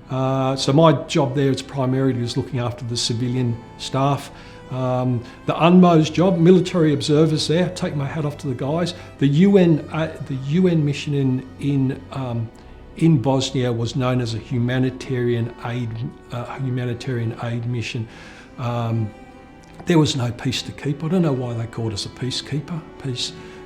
A: So my job there is primarily looking after the civilian staff. The UNMO's job, military observers there, take my hat off to the guys. The UN mission in Bosnia was known as a humanitarian aid mission. There was no peace to keep. I don't know why they called us a peace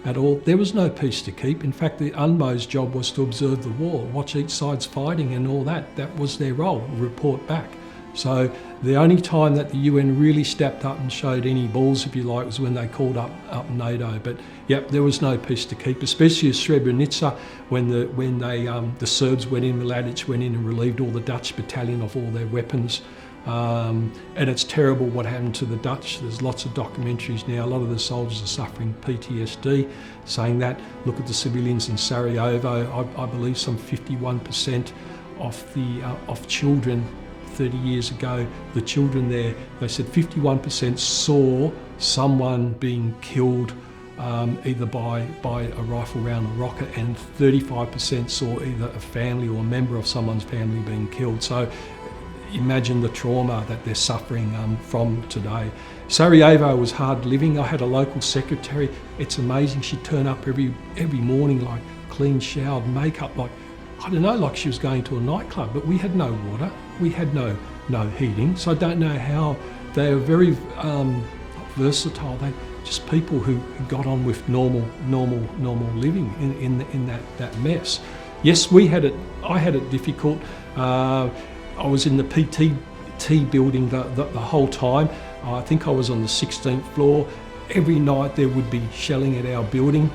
A: at all. There was no peace to keep. In fact, the UNMO's job was to observe the war, watch each side's fighting and all that. That was their role, report back. So the only time that the UN really stepped up and showed any balls, if you like, was when they called up NATO. But yep, there was no peace to keep, especially at Srebrenica when the Serbs went in, Mladic went in and relieved all the Dutch battalion of all their weapons. And it's terrible what happened to the Dutch. There's lots of documentaries now. A lot of the soldiers are suffering PTSD. Saying that, look at the civilians in Sarajevo. I believe some 51% of children 30 years ago, the children there, they said 51% saw someone being killed either by a rifle round or rocket, and 35% saw either a family or a member of someone's family being killed. So imagine the trauma that they're suffering from today. Sarajevo was hard living. I had a local secretary. It's amazing. She'd turn up every morning, like clean, showered, makeup, like, I don't know, like she was going to a nightclub. But we had no water. We had no heating. So I don't know how. They were very versatile. They just people who got on with normal living in that mess. Yes, we had it. I had it difficult. I was in the PT building the whole time. I think I was on the 16th floor. Every night there would be shelling at our building.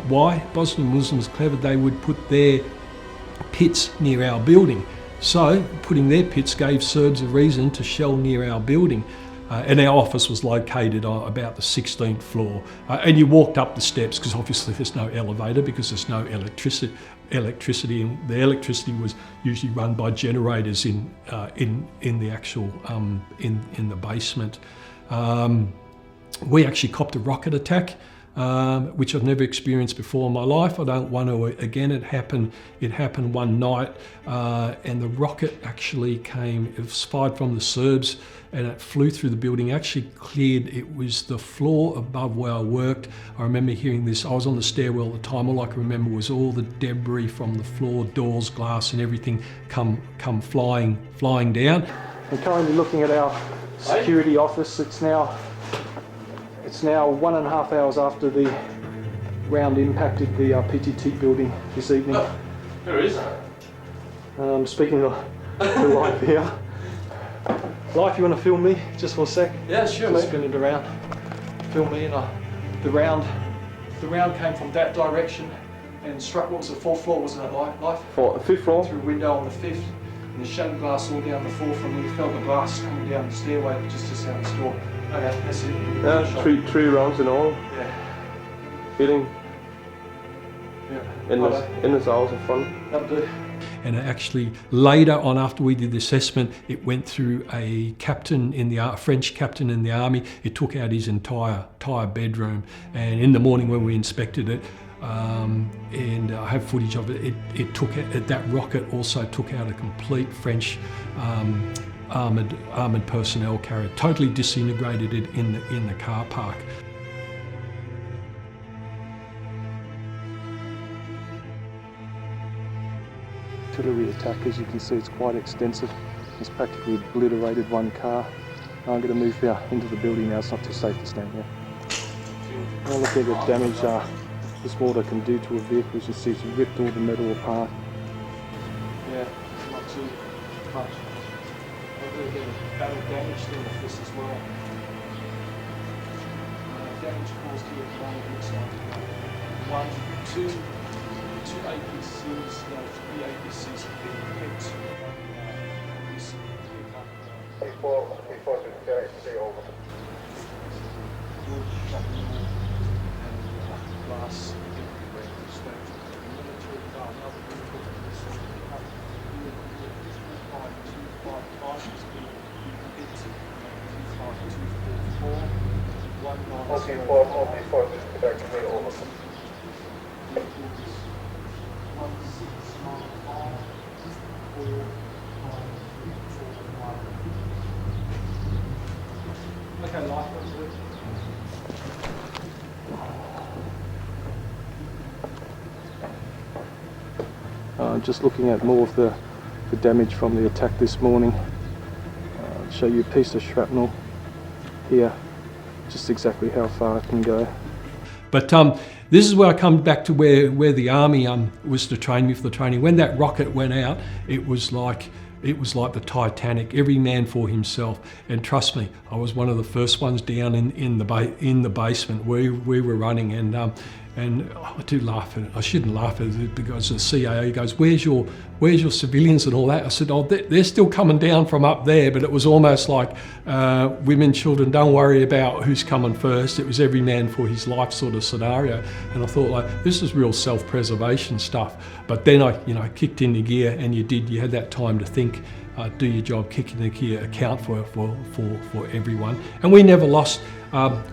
A: Why? Bosnian Muslims clever. They would put their pits near our building. So putting their pits gave Serbs a reason to shell near our building. And our office was located on about the 16th floor. And you walked up the steps, because obviously there's no elevator because there's no electricity, and the electricity was usually run by generators in the actual in the basement. We actually copped a rocket attack, which I've never experienced before in my life. I don't want to again. It happened one night, and the rocket actually came. It was fired from the Serbs, and it flew through the building. Actually cleared. It was the floor above where I worked. I remember hearing this. I was on the stairwell at the time. All I can remember was all the debris from the floor, doors, glass, and everything come flying down.
B: I'm currently looking at our security office. It's now 1.5 hours after the round impacted the PTT building this evening.
C: Oh, there is.
B: Speaking of the life here. Life, you want to film me just for a sec?
C: Yeah, sure,
B: Just
C: mate.
B: spin it around. Film me, and the round came from that direction and struck. What was the 4th floor? Wasn't it, Life?
D: 5th floor.
B: Through a window on the 5th, and the shattered glass all down the 4th, and we felt the glass coming down the stairway just out the door. Okay, that's it.
D: Yeah, three rounds in all.
B: Yeah.
D: Hitting
B: Yeah.
D: in this house in front.
B: That'll do.
A: And actually later on, after we did the assessment, it went through a captain in the French captain in the army. It took out his entire bedroom, and in the morning when we inspected it, and I have footage of it, it took out, that rocket also took out a complete French armoured personnel carrier, totally disintegrated it in the car park.
B: Artillery attack, as you can see, it's quite extensive. It's practically obliterated one car. I'm going to move here into the building now. It's not too safe to stand here. Now look at the damage this water can do to a vehicle. As you see, it's ripped all the metal apart. Yeah, it's not too much. A little bit of battle damage to the fist as well. Damage caused here at the moment looks like 2 APCs, no, 3 APCs have been hit. This pickup.
D: Before the APC over.
B: And glass everywhere. So the military car, another vehicle, this pickup, 255 is being hit. 25244. 190.
D: Before the APC over.
B: Okay, life was good. Just looking at more of the damage from the attack this morning. I'll show you a piece of shrapnel here, just exactly how far it can go.
A: But this is where I come back to where the army was to train me for the training. When that rocket went out, it was like the Titanic, every man for himself. And trust me, I was one of the first ones down in the basement where we were running, and I do laugh at it. I shouldn't laugh at it because the CAO goes, where's your civilians and all that? I said, oh, they're still coming down from up there, but it was almost like women, children, don't worry about who's coming first. It was every man for his life sort of scenario. And I thought, like, this is real self-preservation stuff. But then I kicked into gear, and you had that time to think, do your job, kick into gear, account for everyone. And we never lost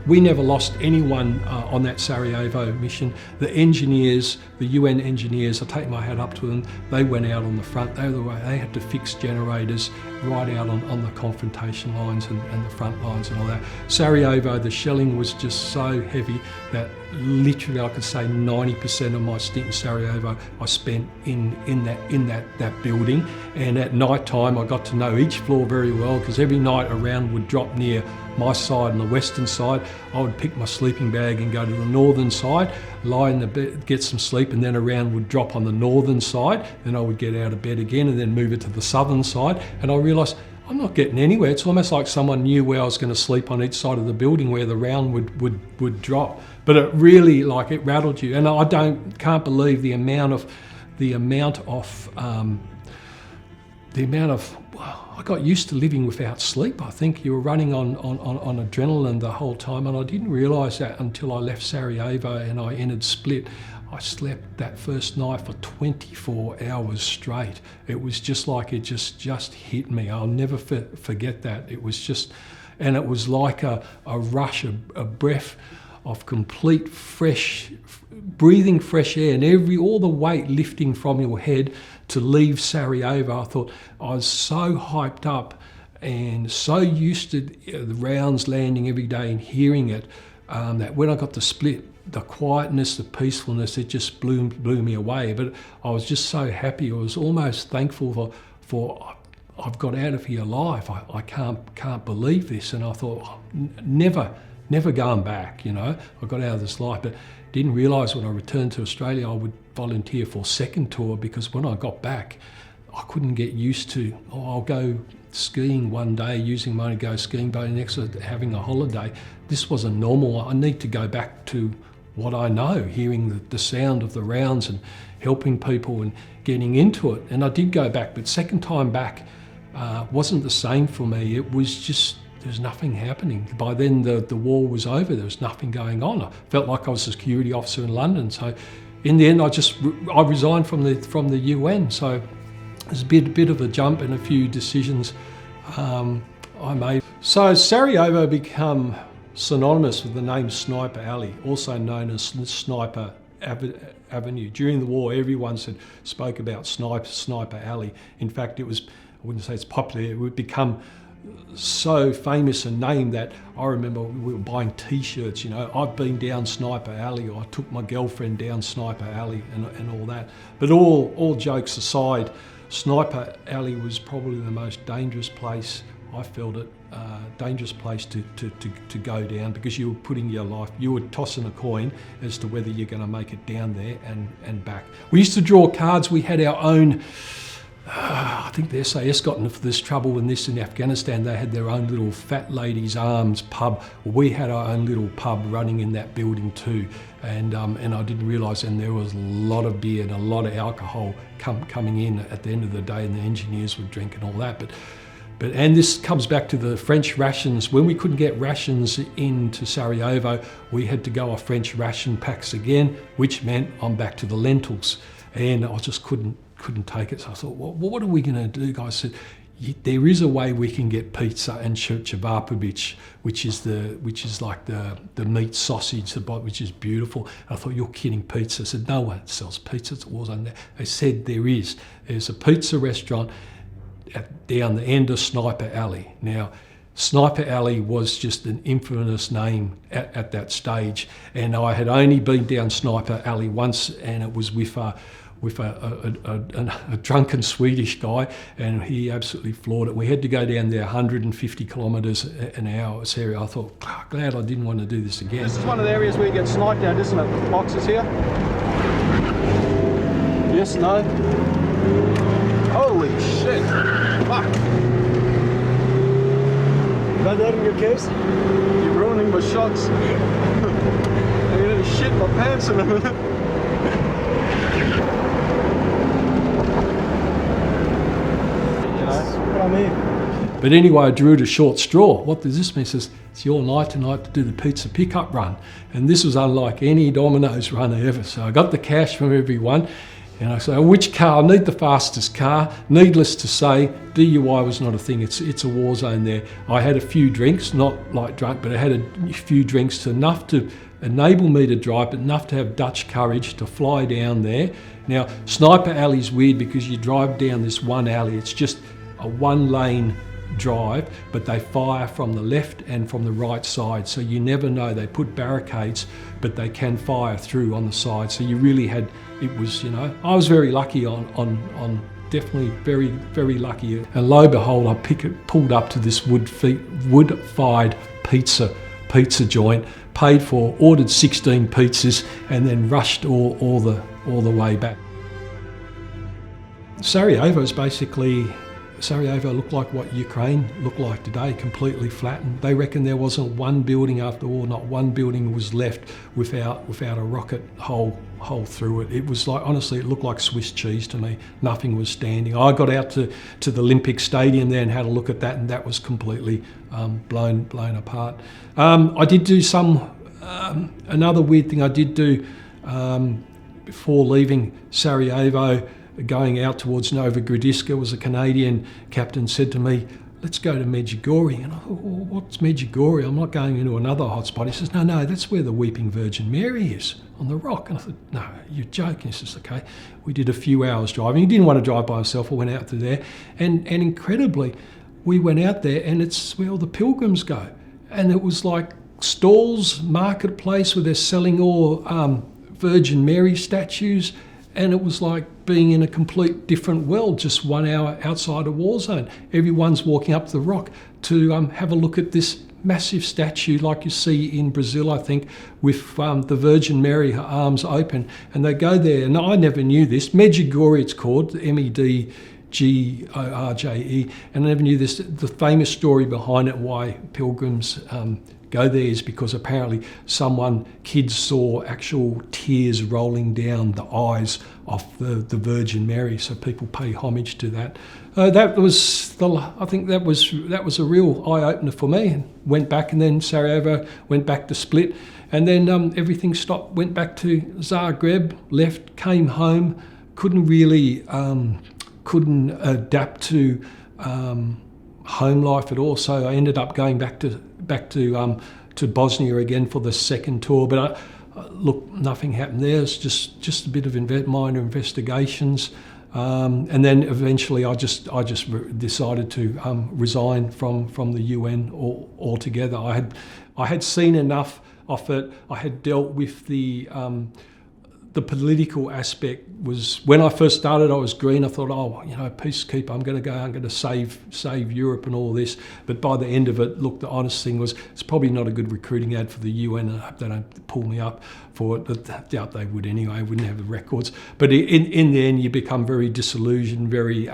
A: We never lost anyone on that Sarajevo mission. The engineers, the UN engineers, I take my hat up to them, they went out on the front. They had to fix generators right out on the confrontation lines and the front lines and all that. Sarajevo, the shelling was just so heavy that literally I could say 90% of my stint in Sarajevo I spent in that building. And at night time I got to know each floor very well, because every night a round would drop near my side and the western side. I would pick my sleeping bag and go to the northern side, lie in the bed, get some sleep, and then a round would drop on the northern side. Then I would get out of bed again and then move it to the southern side. And I realised I'm not getting anywhere. It's almost like someone knew where I was going to sleep on each side of the building where the round would drop. It really, it rattled you. And I can't believe the amount of I got used to living without sleep. I think you were running on adrenaline the whole time, and I didn't realise that until I left Sarajevo and I entered Split. I slept that first night for 24 hours straight. It was just like it just hit me. I'll never forget that. It was just, and it was like a rush, a breath of complete breathing fresh air, and all the weight lifting from your head to leave Sarajevo. I thought I was so hyped up and so used to the rounds landing every day and hearing it, that when I got to Split, the quietness, the peacefulness, it just blew me away. But I was just so happy. I was almost thankful for I've got out of here alive. I can't believe this. And I thought, never going back, I got out of this life. But didn't realise when I returned to Australia I would volunteer for second tour, because when I got back I couldn't get used to, I'll go skiing one day, using money to go skiing, but next having a holiday. This wasn't normal. I need to go back to what I know, hearing the sound of the rounds and helping people and getting into it. And I did go back, but second time back wasn't the same for me. It was just, there's nothing happening. By then the war was over, there was nothing going on. I felt like I was a security officer in London. So in the end I resigned from the UN. So there's a bit of a jump and a few decisions I made. So Sarajevo became synonymous with the name Sniper Alley, also known as Sniper Avenue. During the war, everyone spoke about Sniper Alley. In fact, I wouldn't say it's popular, it would become so famous a name that I remember we were buying T-shirts, I've been down Sniper Alley, or I took my girlfriend down Sniper Alley and all that. But all jokes aside, Sniper Alley was probably the most dangerous place, I felt it, dangerous place to go down, because you were putting your life, you were tossing a coin as to whether you're going to make it down there and back. We used to draw cards. We had our own, I think the SAS got into this trouble in Afghanistan. They had their own little Fat Ladies Arms pub. We had our own little pub running in that building too. And I didn't realise, and there was a lot of beer and a lot of alcohol coming in at the end of the day, and the engineers would drink and all that. And this comes back to the French rations. When we couldn't get rations into Sarajevo, we had to go off French ration packs again, which meant I'm back to the lentils. And I just couldn't take it. So I thought, well, what are we going to do, guys? I said, there is a way we can get pizza and cevapovic, which is like the meat sausage, which is beautiful. And I thought, you're kidding, pizza? I said, no one sells pizza. It was on there. They said there's a pizza restaurant down the end of Sniper Alley. Now, Sniper Alley was just an infamous name at that stage, and I had only been down Sniper Alley once, and it was with a drunken Swedish guy, and he absolutely floored it. We had to go down there 150 kilometres an hour. I thought, glad I didn't want to do this again.
B: This is one of the areas where you get sniped out, isn't it? Boxes here. Yes, no. Holy shit! Fuck! Got that in your case? You're ruining my shots. I'm gonna shit my pants in a minute. That's what I mean.
A: But anyway, I drew it a short straw. What does this mean? It says, it's your night tonight to do the pizza pickup run. And this was unlike any Domino's run ever. So I got the cash from everyone, You know, so which car? I need the fastest car. Needless to say, DUI was not a thing. It's a war zone there. I had a few drinks, not like drunk, but I had a few drinks, enough to enable me to drive, but enough to have Dutch courage to fly down there. Now, Sniper Alley's weird because you drive down this one alley. It's just a one-lane drive, but they fire from the left and from the right side, so you never know. They put barricades, but they can fire through on the side. So you really had, it was, you know, I was very lucky on definitely very, very lucky. And lo and behold, I pulled up to this wood-fired pizza joint, paid for, ordered 16 pizzas, and then rushed all the way back. Sarajevo looked like what Ukraine looked like today, completely flattened. They reckon there wasn't one building after the war, not one building was left without a rocket hole through it. It was like, honestly, it looked like Swiss cheese to me. Nothing was standing. I got out to the Olympic Stadium there and had a look at that, and that was completely blown apart. I did do another weird thing I did do before leaving Sarajevo, going out towards Novogradiska, was a Canadian captain said to me, let's go to Medjugorje. And I thought, well, what's Medjugorje? I'm not going into another hotspot. He says, no, that's where the Weeping Virgin Mary is, on the rock. And I thought, no, you're joking. He says, okay. We did a few hours driving. He didn't want to drive by himself. I went out to there. And incredibly, we went out there and it's where all the pilgrims go. And it was like stalls, marketplace where they're selling all Virgin Mary statues. And it was like being in a complete different world, just 1 hour outside a war zone. Everyone's walking up to the rock to have a look at this massive statue like you see in Brazil, I think, with the Virgin Mary, her arms open. And they go there, and I never knew this. Medjugorje it's called, Medjorje, and I never knew this. The famous story behind it, why pilgrims go there, is because apparently kids saw actual tears rolling down the eyes of the Virgin Mary, so people pay homage to that. I think that was a real eye opener for me. Went back, and then Sarajevo, went back to Split, and then everything stopped. Went back to Zagreb, left, came home, couldn't adapt to home life at all. So I ended up going back to Bosnia again for the second tour. But look, nothing happened there. It's just a bit of minor investigations, and then eventually I just decided to resign from the UN altogether. I had seen enough of it. I had dealt with the political aspect. Was when I first started, I was green. I thought, peacekeeper, I'm going to save Europe and all this. But by the end of it, look, the honest thing was, it's probably not a good recruiting ad for the UN, and I hope they don't pull me up for it. But I doubt they would anyway. I wouldn't have the records. But in the end, you become very disillusioned, very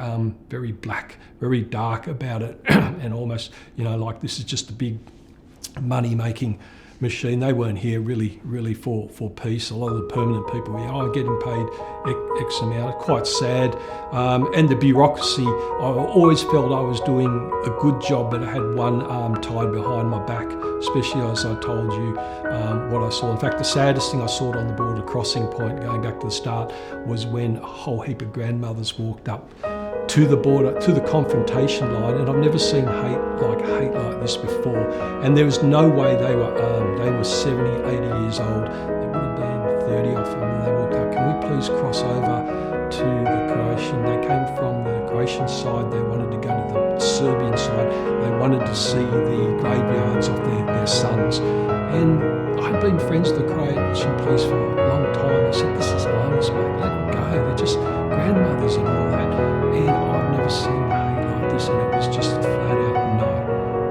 A: black, very dark about it, and almost, like this is just a big money-making machine. They weren't here really for peace. A lot of the permanent people here are getting paid X amount. Quite sad. And the bureaucracy, I always felt I was doing a good job, but I had one arm tied behind my back, especially as I told you what I saw. In fact, the saddest thing I saw on the border crossing point, going back to the start, was when a whole heap of grandmothers walked up to the border, to the confrontation line, and I've never seen hate like this before. And there was no way they were armed. They were 70, 80 years old. There would have been 30 of them, and they walked up, can we please cross over to the Croatian? They came from the Croatian side, they wanted to go to the Serbian side, they wanted to see the graveyards of their sons. And I'd been friends with the Croatian police for a long time. I said, this is harmless, mate, let them go. They're just grandmothers and all that. And I've never seen hate like this, and it was just flat out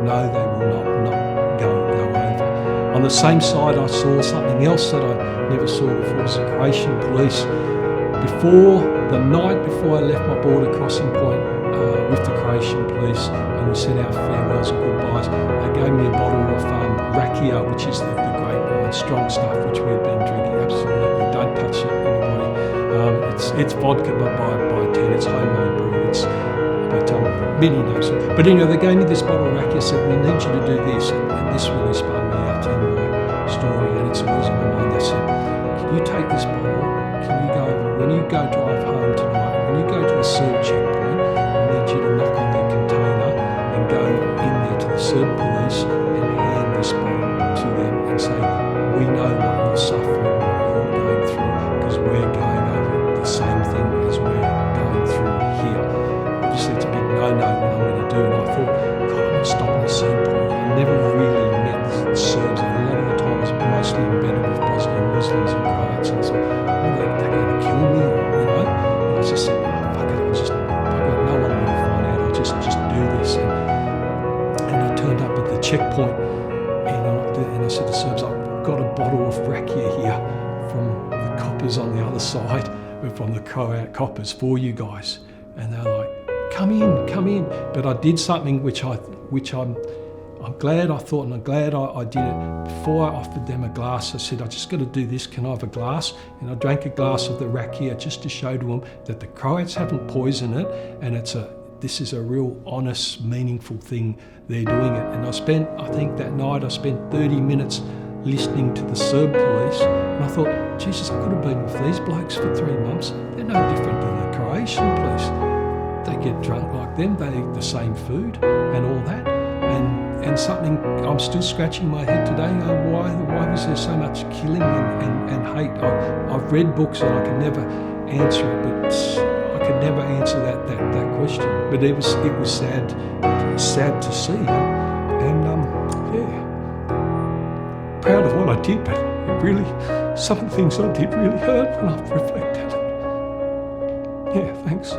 A: no, they will not go over. On the same side, I saw something else that I never saw before. It was the Croatian police. The night before I left my border crossing point with the Croatian police, and we said our farewells and goodbyes, they gave me a bottle of rakia, which is the great wine, strong stuff, which we had been drinking. Absolutely, don't touch it, anybody. It's vodka, but by 10, it's homemade brew. Many knows it. But anyway, they gave me this bottle of rakia, said, we need you to do this, and this really spun me out in my story, and it's always in my mind. They said, can you take this bottle, can you go over, when you go drive home tonight, when you go to the Serb checkpoint, I need you to knock on their container and go in there to the Serb police and hand this bottle to them and say, we know what you're suffering, what you're going through, because we're going over the same thing as we're going through here. Obviously it's a big no-no what I'm going to do, and I thought, God, I'm going to stop at the Serb point. I never really met Serbs, and a lot of the time I was mostly embedded with Bosnian Muslims and Croats, and I thought, they're going to kill me, or, you know. And I just said, oh, fuck it, no one will find out, I'll just do this. And I turned up at the checkpoint, and I said to the Serbs, I've got a bottle of rakia here from the coppers on the other side, from the Croat coppers for you guys. And they're like, come in. But I did something which I'm glad I thought, and I'm glad I did it. Before I offered them a glass, I said, I just got to do this, can I have a glass? And I drank a glass of the rakia just to show to them that the Croats haven't poisoned it, and this is a real honest, meaningful thing, they're doing it. And I think that night I spent 30 minutes listening to the Serb police, and I thought, Jesus, I could have been with these blokes for 3 months. They're no different than the Croatian police. They get drunk like them, they eat the same food and all that. And something, I'm still scratching my head today, why was there so much killing and hate? I've read books and I can never answer it, but I could never answer that question. But it was sad to see, and proud of what I did, but it really, some of the things I did really hurt when I've reflected. Yeah, thanks.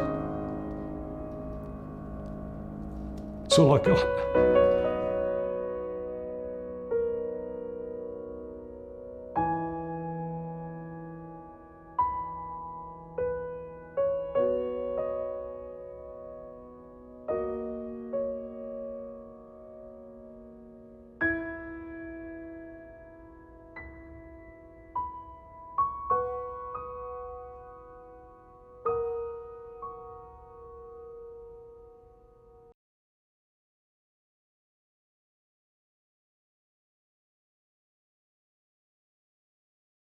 A: That's all I got.